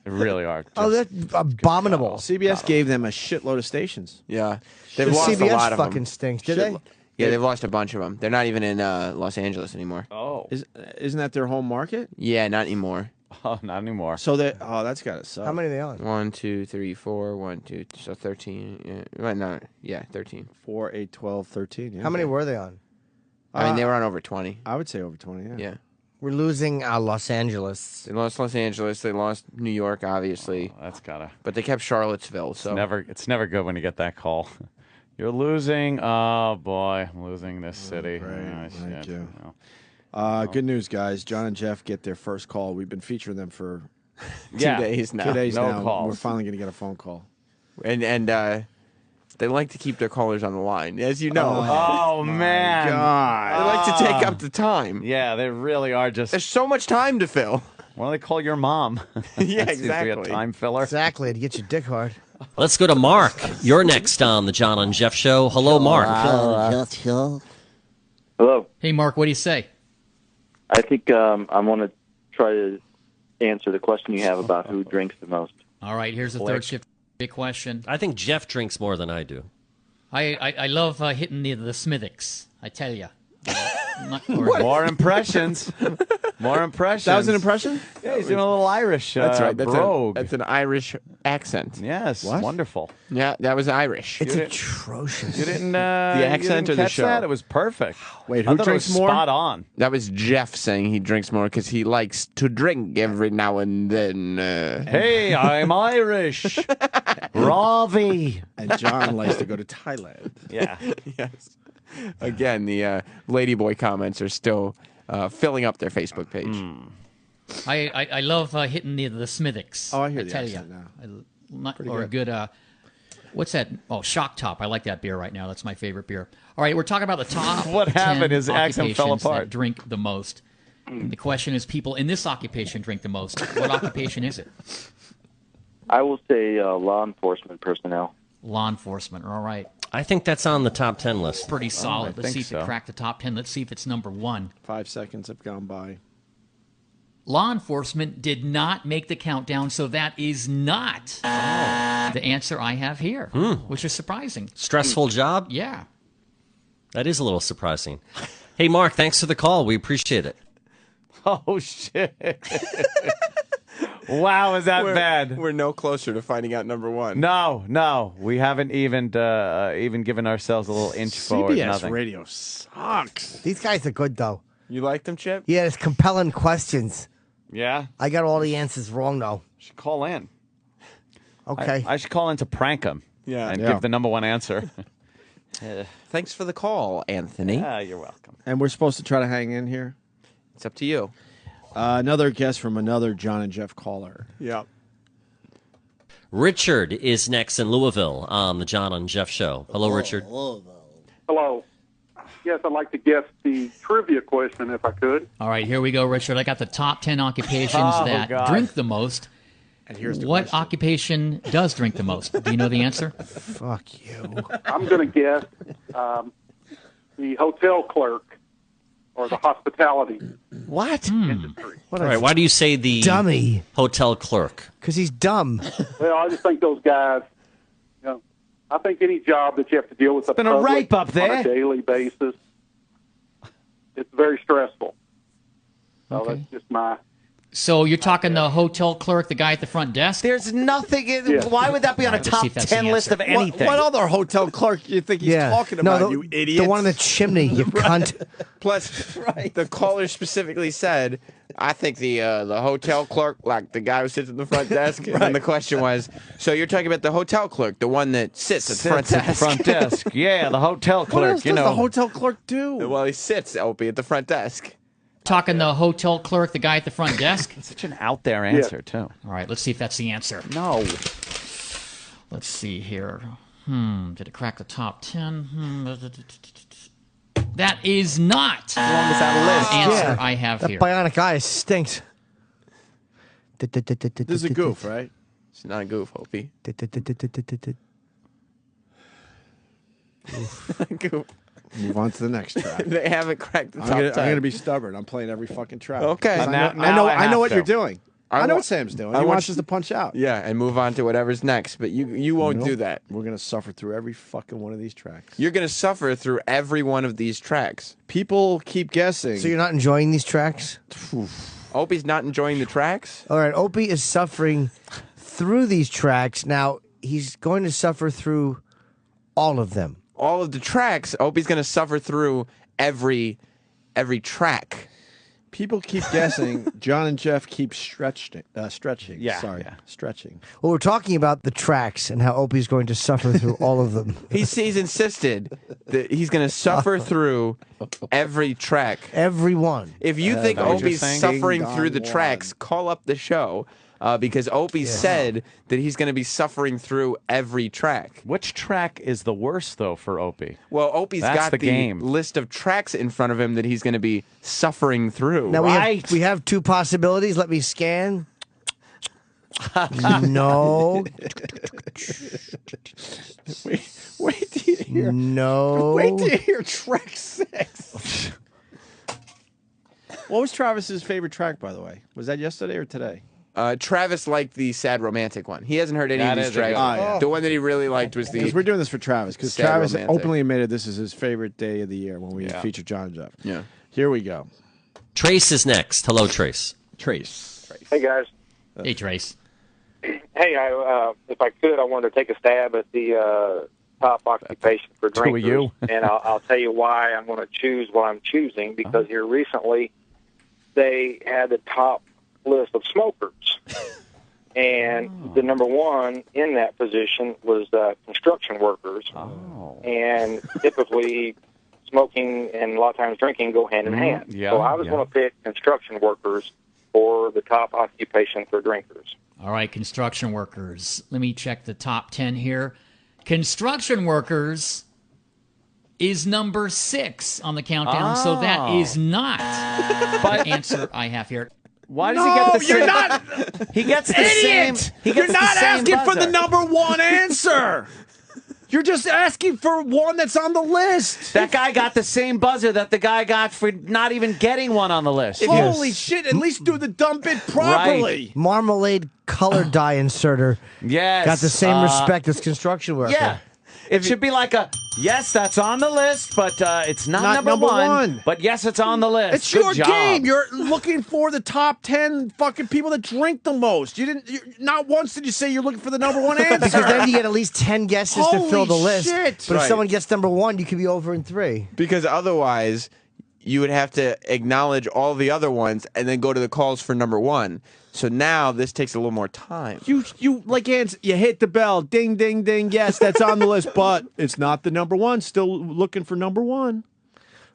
They really are. Oh, that's abominable. CBS gave them a shitload of stations. Yeah. They've The lost CBS a lot of fucking them. stinks. Did they? Yeah, they've lost a bunch of them. They're not even in Los Angeles anymore. Oh. Isn't that their home market? Yeah, not anymore. Oh, not anymore. So that's gotta suck. How many are they on? 1, 2, 3, 4, 1, 2, so 13. Yeah, well, no, yeah, 13. 4, 8, 12, 13. Yeah. How many were they on? I mean, they were on over 20. I would say over 20. Yeah. Yeah. We're losing Los Angeles. They lost Los Angeles. They lost New York, obviously. Oh, that's gotta. But they kept Charlottesville. So It's never good when you get that call. You're losing. Oh boy, I'm losing this city. great. Oh, Thank shit. you. Well, Good news, guys. John and Jeff get their first call. We've been featuring them for Yeah. 2 days now. 2 days No now. calls. We're finally going to get a phone call. And they like to keep their callers on the line, as you know. Oh man. God. They like to take up the time. Yeah, they really are just. There's so much time to fill. Why don't they call your mom? Yeah, That seems to be a exactly. time filler. Exactly, to get your dick hard. Let's go to Mark. You're next on the John and Jeff Show. Hello, Mark. Hello. Hey, Mark, what do you say? I think I want to try to answer the question you have about who drinks the most. All right, here's the third shift. Big question. I think Jeff drinks more than I do. I love hitting the Smithwick's. I tell you. More impressions. More impressions. That was an impression? Yeah, he's doing a little Irish. That's right. Brogue. That's an Irish accent. Yes, What? wonderful. Yeah, that was Irish. It's atrocious. You didn't. The accent you or didn't the catch show? That? It was perfect. Wait, I who thought drinks it was more? Spot on. That was Jeff saying he drinks more because he likes to drink every now and then. Hey, I'm Irish. Ravi. And John likes to go to Thailand. Yeah. Yes. Again, the Ladyboy comments are still filling up their Facebook page. I love hitting the Smithwick's. Oh, I hear the tell accent you. now. Pretty Or a good. good. What's that? Oh, Shock Top. I like that beer right now. That's my favorite beer. All right, we're talking about the top. What 10 happened? His accent fell occupations apart. that drink the most. And the question is, people in this occupation drink the most. What occupation is it? I will say law enforcement personnel. Law enforcement. All right. I think that's on the top 10 list. Pretty solid. Let's think see if so. it cracked the top 10. Let's see if it's number 1. 5 seconds have gone by. Law enforcement did not make the countdown, so that is not the answer I have here, which is surprising. Stressful job? Yeah. That is a little surprising. Hey, Mark, thanks for the call. We appreciate it. Oh shit. Wow, is that bad? We're no closer to finding out number one. No, we haven't even given ourselves a little inch forward. CBS Nothing. radio sucks. These guys are good, though. You like them, Chip? Yeah, it's compelling questions. Yeah, I got all the answers wrong, though. should call in. Okay. I should call in to prank him. Yeah. and Yeah. give the number one answer. Thanks for the call, Anthony. Yeah, you're welcome. And we're supposed to try to hang in here. It's up to you. Another guest from another John and Jeff caller. Yeah. Richard is next in Louisville on the John and Jeff Show. Hello, Richard. Hello. Yes, I'd like to guess the trivia question if I could. All right, here we go, Richard. I got the top 10 occupations that God. drink the most. And here's the what occupation does drink the most? Do you know the answer? Fuck you. I'm going to guess the hotel clerk or the hospitality What? industry. All right, why do you say the dummy hotel clerk? Because he's dumb. Well, I just think those guys, I think any job that you have to deal with the been a public rape up there. on a daily basis, it's very stressful. So that's just my... So you're talking the hotel clerk, the guy at the front desk? There's nothing. Why would that be on a Let's top see if that's 10 the list of answer. anything? What other hotel clerk you think he's talking about, you idiot? The one in the chimney, you cunt. Plus, the caller specifically said, I think the hotel clerk, like the guy who sits at the front desk. And then the question was, so you're talking about the hotel clerk, the one that sits at the front desk. front desk. Yeah, the hotel clerk. What else does the hotel clerk do? Well, he sits, Opie, at the front desk. Talking the hotel clerk, the guy at the front desk? Such an out there answer, too. All right, let's see if that's the answer. No. Let's see here. Did it crack the top 10? That is not the answer I have that here. bionic eye stinks. This is a goof, right? It's not a goof, Opie. Goof. Move on to the next track. They haven't cracked the top 10. I'm going to be stubborn. I'm playing every fucking track. Okay. 'Cause Now I know what to. you're doing. I know wa- what Sam's doing. I He want wants us to punch out. Yeah, and move on to whatever's next. But you won't Nope. do that. We're going to suffer through every fucking one of these tracks. You're going to suffer through every one of these tracks. People keep guessing. So you're not enjoying these tracks? Opie's not enjoying the tracks? All right, Opie is suffering through these tracks. Now, he's going to suffer through all of them. All of the tracks, Opie's going to suffer through every track. People keep guessing. John and Jeff keep stretching. Yeah, Sorry, stretching. Well, we're talking about the tracks and how Opie's going to suffer through all of them. He's insisted that he's going to suffer through every track. Every one. If you think that what you're Opie's saying? suffering Ding through the dong tracks, call up the show because Opie said that he's going to be suffering through every track. Which track is the worst, though, for Opie? Well, Opie's That's got the game. list of tracks in front of him that he's going to be suffering through. Now, we have two possibilities. Let me scan. No. Wait till you hear. No. Wait till you hear track 6. What was Travis's favorite track, by the way? Was that yesterday or today? Travis liked the sad romantic one. He hasn't heard any That of these is a tracks. good one. Oh, yeah. The one that he really liked was the. Because we're doing this for Travis. Because Sad Travis romantic. openly admitted this is his favorite day of the year when we feature John and Jeff. Yeah. Here we go. Trace is next. Hello, Trace. Trace. Hey, guys. Hey, Trace. Hey, if I could, I wanted to take a stab at the top occupation for Two of drinkers. you. And I'll tell you why I'm going to choose what I'm choosing, because here recently they had the top list of smokers. And the number one in that position was construction workers. And typically, smoking and a lot of times drinking go hand in hand. Yeah, so I was yeah. going to pick construction workers for the top occupation for drinkers. All right, construction workers. Let me check the top 10 here. Construction workers is number 6 on the countdown, so that is not the answer I have here. Why does he get the same? You're not. He gets the Idiot! same. He You're gets not the same asking for the buzzer. number one answer. You're just asking for one that's on the list. That guy got the same buzzer that the guy got for not even getting one on the list. Holy shit, at least do the dumb bit properly. Marmalade color dye inserter. Yes. Got the same respect as construction worker. Yeah. It should be like a, yes, that's on the list, but it's not, number one. one. But yes, it's on the list. It's Good your job. game. You're looking for the top 10 fucking people that drink the most. Not once did you say you're looking for the number one answer. Because then you get at least 10 guesses to fill the Holy list. shit. But if Right. someone gets number 1, you could be over in 3. Because otherwise, you would have to acknowledge all the other ones and then go to the calls for number 1. So now this takes a little more time. You like Ants, you hit the bell, ding, ding, ding. Yes, that's on the list, but it's not the number one. Still looking for number one.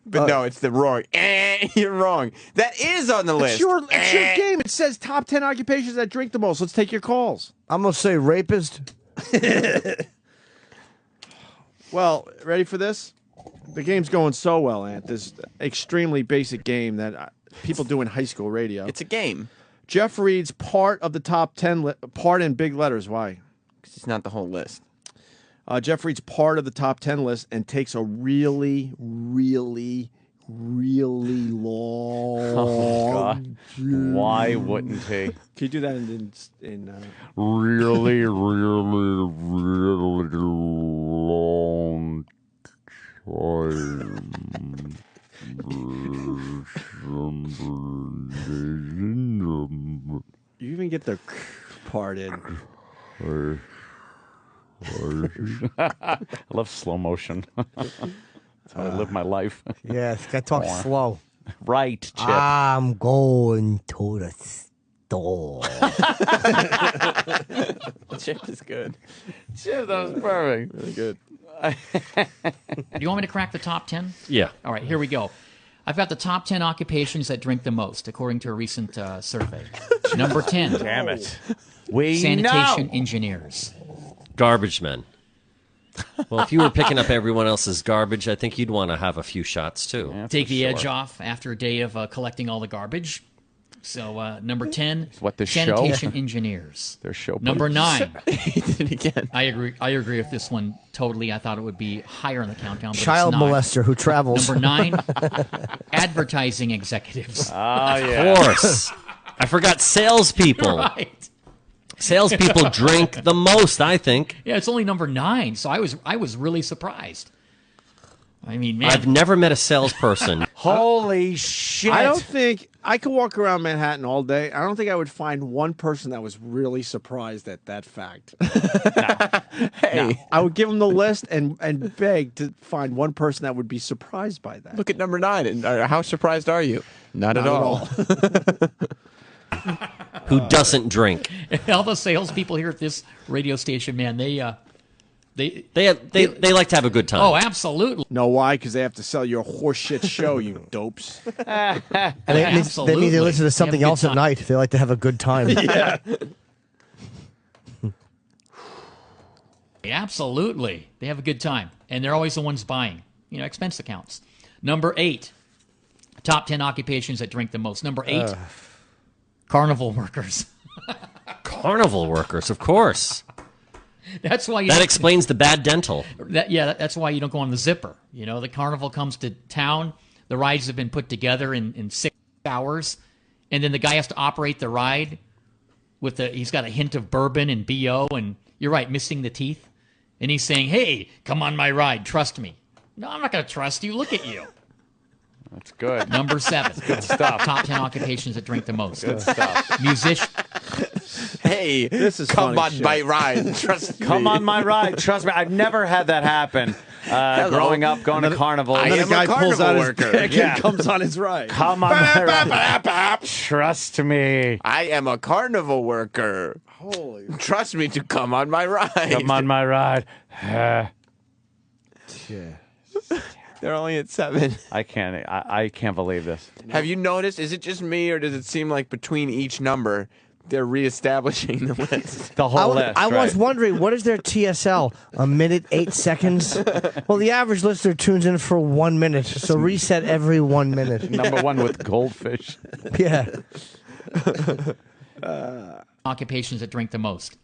But no, it's the wrong. You're wrong. That is on the list. It's your game. It says top 10 occupations that drink the most. Let's take your calls. I'm going to say rapist. Well, ready for this? The game's going so well, Ant. This extremely basic game that people do in high school radio. It's a game. Jeff reads part of the top 10, part in big letters. Why? Because it's not the whole list. Jeff reads part of the top 10 list and takes a really, really, really long. Oh, God. Why wouldn't he? Can you do that really, really, really long time. You even get the part in. I love slow motion. That's how I live my life. Yeah, this guy talks slow. Right, Chip. I'm going to the store. Chip is good. Chip, that was perfect. Really good. Do you want me to crack the top 10? Yeah. All right, here we go. I've got the top 10 occupations that drink the most, according to a recent survey. Number 10. Damn it. Sanitation engineers. Garbage men. Well, if you were picking up everyone else's garbage, I think you'd want to have a few shots, too. Yeah, take the edge off after a day of collecting all the garbage. So, number 10, what, the sanitation show? engineers. Their show. Number 9. He did it again. I agree with this one totally. I thought it would be higher in the countdown, but Child it's not. molester who travels. Number 9, advertising executives. Oh, yeah. Of course. I forgot salespeople. Right. Salespeople drink the most, I think. Yeah, it's only number 9, so I was really surprised. I mean, man. I've never met a salesperson. Holy shit. I don't think I could walk around Manhattan all day. I don't think I would find one person that was really surprised at that fact. Hey, I would give them the list and beg to find one person that would be surprised by that. look at number 9. And how surprised are you? Not at all. Who doesn't drink? All the salespeople here at this radio station, man, they like to have a good time. Oh, absolutely. Know why? Because they have to sell your horseshit show, you dopes. And they mean they listen to something else at night. They like to have a good time. Yeah. Absolutely. They have a good time. And they're always the ones buying, expense accounts. Number 8, top 10 occupations that drink the most. Number 8, carnival workers. Carnival workers, of course. That's why that explains the bad dental. That's why you don't go on the zipper. The carnival comes to town. The rides have been put together in 6 hours, and then the guy has to operate the ride he's got a hint of bourbon and BO, and you're right, missing the teeth. And he's saying, "Hey, come on my ride, trust me." No, I'm not going to trust you. Look at you. That's good. Number 7. Good stuff. Top 10 occupations that drink the most. Good stuff. Musician. Hey, this is come on shit. my ride. Trust me. Come on my ride. Trust me. I've never had that happen. Growing up, going to carnivals. I am guy a carnival pulls out worker. his dick and comes on his ride. Come on my ride. Trust me. I am a carnival worker. Holy. Trust me to come on my ride. Come on my ride. Yeah. They're only at 7. I can't believe this. Have you noticed? Is it just me, or does it seem like between each number they're reestablishing the list? The whole list. I was right. wondering, what is their TSL? A minute, 8 seconds? Well, the average listener tunes in for 1 minute, so reset every 1 minute. Number 1 with goldfish. Yeah. Occupations that drink the most.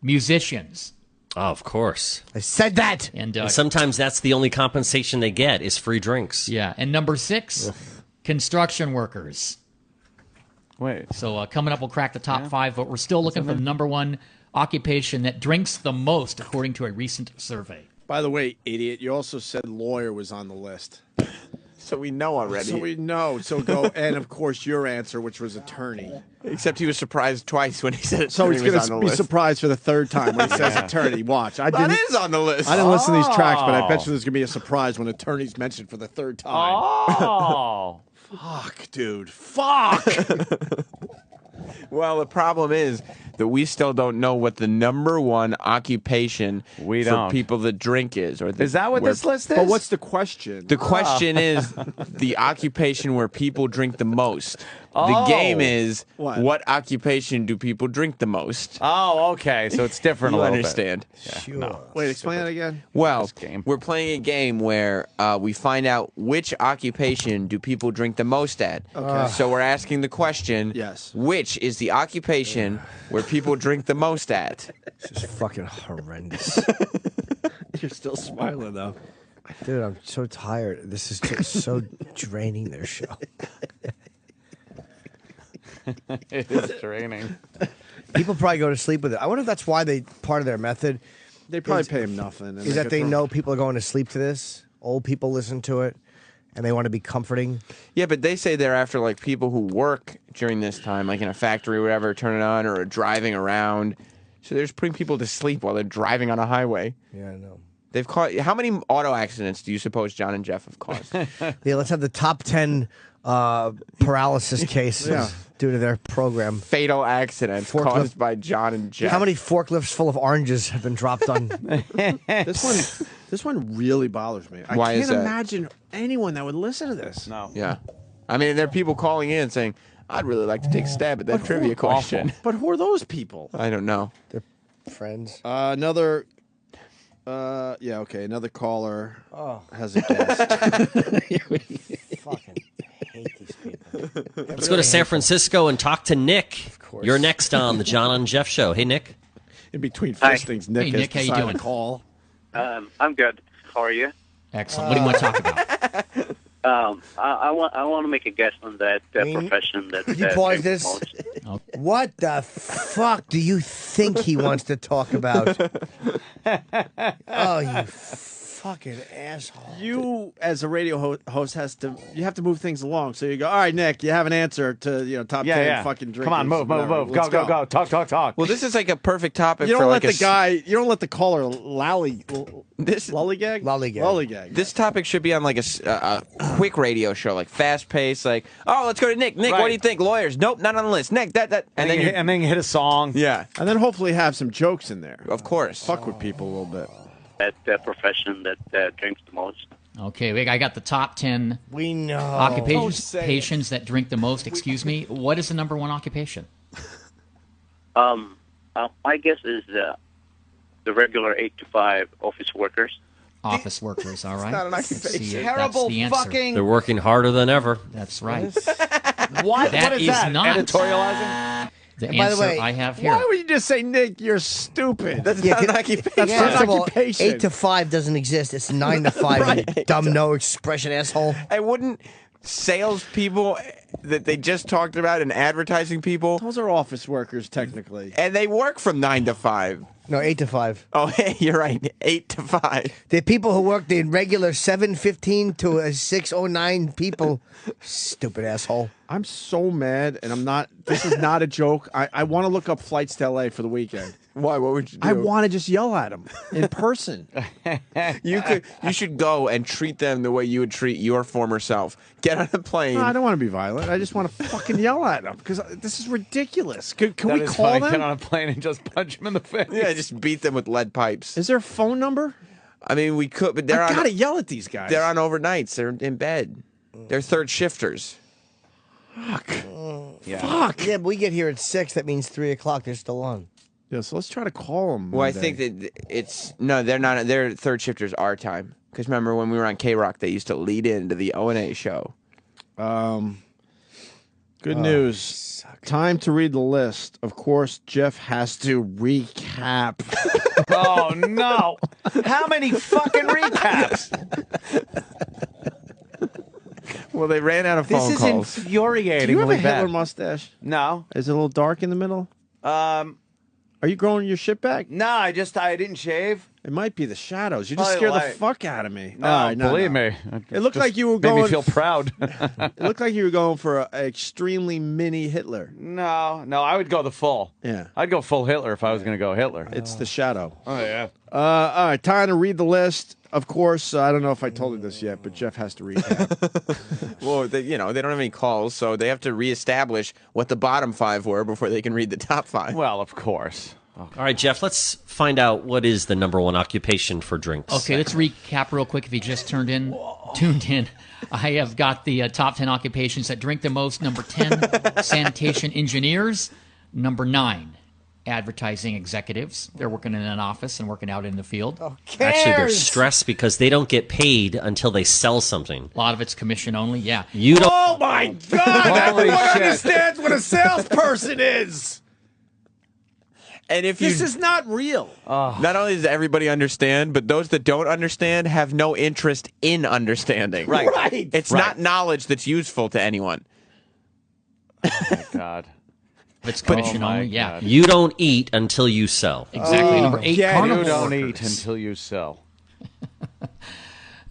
Musicians. Oh, of course. I said that. And sometimes that's the only compensation they get is free drinks. Yeah. And number 6, construction workers. Wait. So coming up, we'll crack the top 5, but we're still looking for the number 1 occupation that drinks the most, according to a recent survey. By the way, idiot, you also said lawyer was on the list. So we know already. So we know. So go, and of course your answer, which was attorney. Except he was surprised twice when he said it. So he's going to be surprised for the 3rd time when he says attorney. Watch. That is on the list. I didn't listen to these tracks, but I bet you there's going to be a surprise when attorney's mentioned for the 3rd time. Oh. Fuck, dude. Fuck. Well, the problem is that we still don't know what the number 1 occupation for people that drink is. Is that what this list is? But what's the question? The question is the occupation where people drink the most. The game is What? what occupation do people drink the most? Oh, okay. So it's different You a little understand. bit. Sure. No. Wait, explain that again. Well, we're playing a game where we find out which occupation do people drink the most at. Okay. So we're asking the question, Yes. which is the occupation where people drink the most at? This is fucking horrendous. You're still smiling though. Dude, I'm so tired. This is just so draining, their show. It is draining. People probably go to sleep with it. I wonder if that's why part of their method. They probably is- pay him nothing. and Is that could they throw- know people are going to sleep to this? Old people listen to it, and they want to be comforting. Yeah, but they say they're after like people who work during this time, like in a factory or whatever, turn it on or are driving around. So they're just putting people to sleep while they're driving on a highway. Yeah, I know. They've caused. How many auto accidents do you suppose John and Jeff have caused? Yeah, let's have the top 10 paralysis cases Yeah. due to their program. Fatal accidents Forklift. caused by John and Jeff. How many forklifts full of oranges have been dropped on? This one really bothers me. Why I is can't that? imagine anyone that would listen to this. No. Yeah, I mean, there are people calling in saying, "I'd really like to take a stab at that trivia question." But who are those people? I don't know. They're friends. Another. Yeah. Okay. Another caller Oh. has a guest. Fucking hate these people. Let's go to San Francisco and talk to Nick. Of course. You're next on the John and Jeff Show. Hey, Nick. In between Hi. fistings, Nick Hey, has Nick, how you decided doing? to call. I'm good. How are you? Excellent. What do you want to talk about? I want to make a guess on that profession that. Could you pause this? Oh. What the fuck do you think he wants to talk about? Oh, you fucking asshole. You, as a radio host, have to move things along. So you go, all right, Nick, you have an answer to top 10 fucking drinkers. Come on, move. whatever. Go, Let's go, go. Talk. Well, this is like a perfect topic You for don't like let the guy. You don't let the caller lollygag. Lollygag. This topic should be on like a quick radio show, like fast paced. Like, oh, let's go to Nick. Nick, what do you think? Lawyers? Nope, not on the list. Nick, that. And then you hit a song. Yeah, and then hopefully have some jokes in there. Of course. Fuck with people a little bit. That profession that drinks the most. Okay, I got the top 10 We know. occupations that drink the most. Excuse me. What is the number one occupation? My guess is the regular 8 to 5 office workers. Office workers, all right. not an Let's occupation. see it. Terrible That's the answer. fucking. They're working harder than ever. That's right. What? That What is is that? not. Editorializing? The by the answer way, I have here. Why would you just say, Nick? You're stupid. That's Yeah, not an could- occupation. That's not First an of all, occupation. 8 to 5 doesn't exist. It's 9 to 5. Right. You dumb no expression asshole. I wouldn't. Salespeople that they just talked about and advertising people, Those are office workers, technically. and they work from 9 to 5. No, 8 to 5. Oh, hey, you're right. 8 to 5. The people who work the regular 7:15 to 6:09 people. Stupid asshole. I'm so mad, and I'm not. This is not a joke. I want to look up flights to LA for the weekend. Why? What would you do? I want to just yell at them in person. You should go and treat them the way you would treat your former self. Get on a plane. No, I don't want to be violent. I just want to fucking yell at them because this is ridiculous. Can That we is call funny. them? Get on a plane and just punch him in the face. Yeah, just beat them with lead pipes. Is there a phone number? I mean, we could, but they're I on. gotta yell at these guys. They're on overnights. They're in bed. They're third shifters. Fuck. Yeah. Fuck. Yeah, but we get here at 6. That means 3 o'clock. They're still on. Yeah, so let's try to call them. Well, I think that it's no, they're not. They're third shifters our time. Because remember when we were on K Rock, they used to lead into the O&A show. Good news. Time to read the list. Of course, Jeff has to recap. Oh no! How many fucking recaps? Well, they ran out of This phone is calls. Do infuriating. you have a Hitler mustache? No. Is it a little dark in the middle? Are you growing your shit back? No, I didn't shave. It might be the shadows. You just Probably scared light. the fuck out of me. No, All right, believe no. me. It looked like you were made going. me feel proud. It looked like you were going for an extremely mini Hitler. No, I would go the full. Yeah. I'd go full Hitler if I was going to go Hitler. It's the shadow. Oh yeah. All right, time to read the list. Of course, I don't know if I told you this yet, but Jeff has to recap. Well, they don't have any calls, so they have to reestablish what the bottom 5 were before they can read the top 5. Well, of course. All right, Jeff, let's find out what is the number one occupation for drinks. Okay, let's recap real quick if you just tuned in. I have got the top 10 occupations that drink the most. Number 10, sanitation engineers. Number 9, advertising executives. They're working in an office and working out in the field. Actually, they're stressed because they don't get paid until they sell something. A lot of it's commission only, yeah. You don't. Oh my God! Everyone understands what a salesperson is. And if This is not real. Not only does everybody understand, but those that don't understand have no interest in understanding. Right. Right. It's not knowledge that's useful to anyone. Oh, my God. It's commission only, yeah. You don't eat until you sell. Exactly. Number 8, carnival You don't eat workers. until you sell.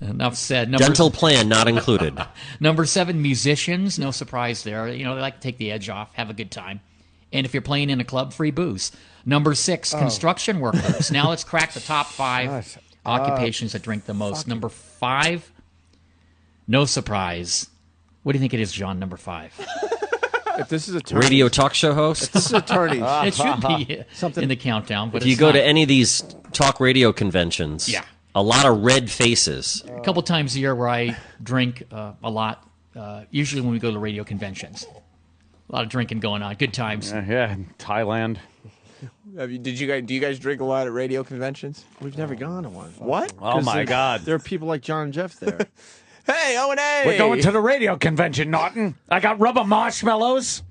Enough said. Dental plan not included. Number 7, musicians. No surprise there. You know, they like to take the edge off, have a good time. And if you're playing in a club, free booze. Number 6, construction workers. Now let's crack the top 5 occupations that drink the most. Number 5, no surprise. What do you think it is, John, number 5? If this is a Radio talk show host? This is attorneys. It should be something in the countdown. But If you it's go not. to any of these talk radio conventions, a lot of red faces. A couple times a year where I drink a lot, usually when we go to radio conventions. A lot of drinking going on. Good times. Yeah, in Thailand. Do you guys drink a lot at radio conventions? We've never gone to one. What? Oh, my God. There are people like John and Jeff there. Hey, O&A! We're going to the radio convention, Norton. I got rubber marshmallows,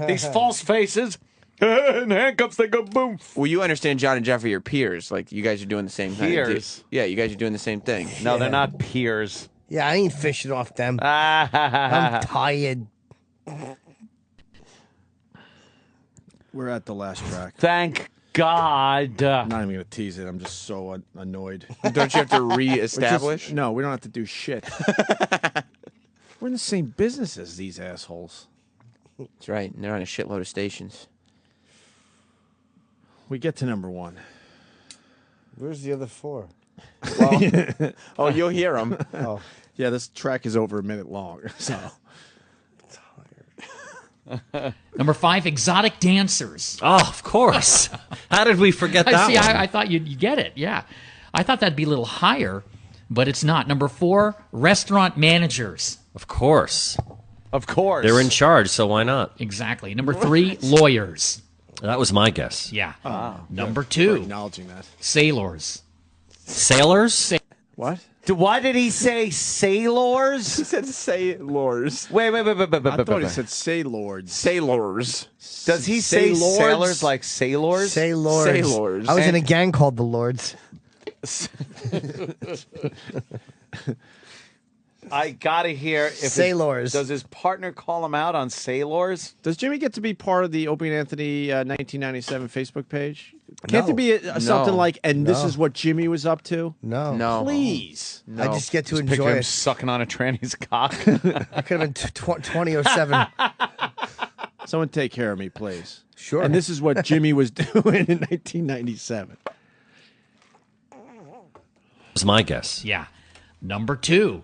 these false faces, and handcuffs that go boom. Well, you understand John and Jeff are your peers. Like, you guys are doing the same thing. Peers? Yeah, you guys are doing the same thing. No, they're not peers. Yeah, I ain't fishing off them. I'm tired. We're at the last track. Thank God. I'm not even going to tease it. I'm just so annoyed. Don't you have to reestablish? No, we don't have to do shit. We're in the same business as these assholes. That's right. And they're on a shitload of stations. We get to number 1. Where's the other 4? Well, oh, you'll hear them. Oh. Yeah, this track is over a minute long. So. Number 5, exotic dancers. Oh, of course. How did we forget that See, one? I thought you'd get it, yeah. I thought that'd be a little higher, but it's not. Number 4, restaurant managers. Of course. Of course. They're in charge, so why not? Exactly. Number 3, lawyers. That was my guess. Yeah. Number We're 2, acknowledging that. sailors. Sailors? What? Why did he say sailors? He said sailors. Wait. I thought he said sailors. Sailors. Does he say Sailors? sailors like sailors? Sailors. Sailors. I was in a gang called the Lords. I gotta hear if Sailors. does his partner call him out on sailors? Does Jimmy get to be part of the Opie and Anthony 1997 Facebook page? Can't there be something like, and this is what Jimmy was up to? No. No. Please. I just get to Just picture enjoy him it. sucking on a tranny's cock. I could have been 2007. Someone take care of me, please. Sure. And this is what Jimmy was doing in 1997. That was my guess. Yeah. Number 2,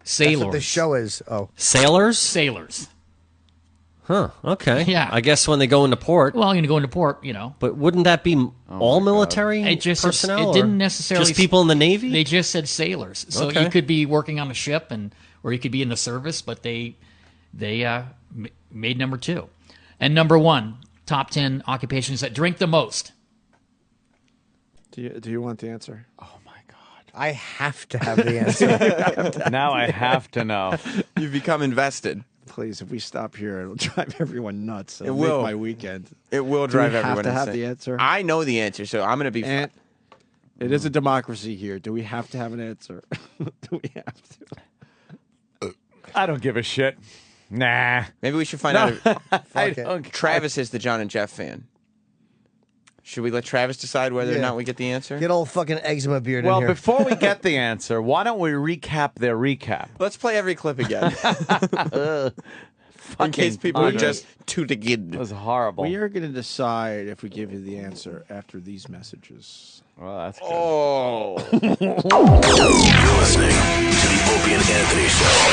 That's sailors. what the show is. Oh. Sailors? Sailors. Huh, okay. Yeah. I guess when they go into port. Well, you're going to go into port, you know. But wouldn't that be all military It just personnel? it didn't or necessarily just people in the Navy? They just said sailors. So Okay. you could be working on a ship or you could be in the service, but they made number 2. And number 1, top 10 occupations that drink the most. Do you want the answer? I have to have the answer. Now I have to know. You've become invested. Please, if we stop here, it'll drive everyone nuts. It will. Make my weekend. It will Do drive we everyone have to have insane. the answer? I know the answer, so I'm going to be... And it is a democracy here. Do we have to have an answer? Do we have to? I don't give a shit. Nah. Maybe we should find out I if don't. Travis is the John and Jeff fan. Should we let Travis decide whether or not we get the answer? Get old fucking eczema beard Well, in here. before we get the answer, why don't we recap their recap? Let's play every clip again. In case people are just too to get. It was horrible. We are going to decide if we give you the answer after these messages. Well, that's good. Oh. You're listening to the Opie and Anthony Show.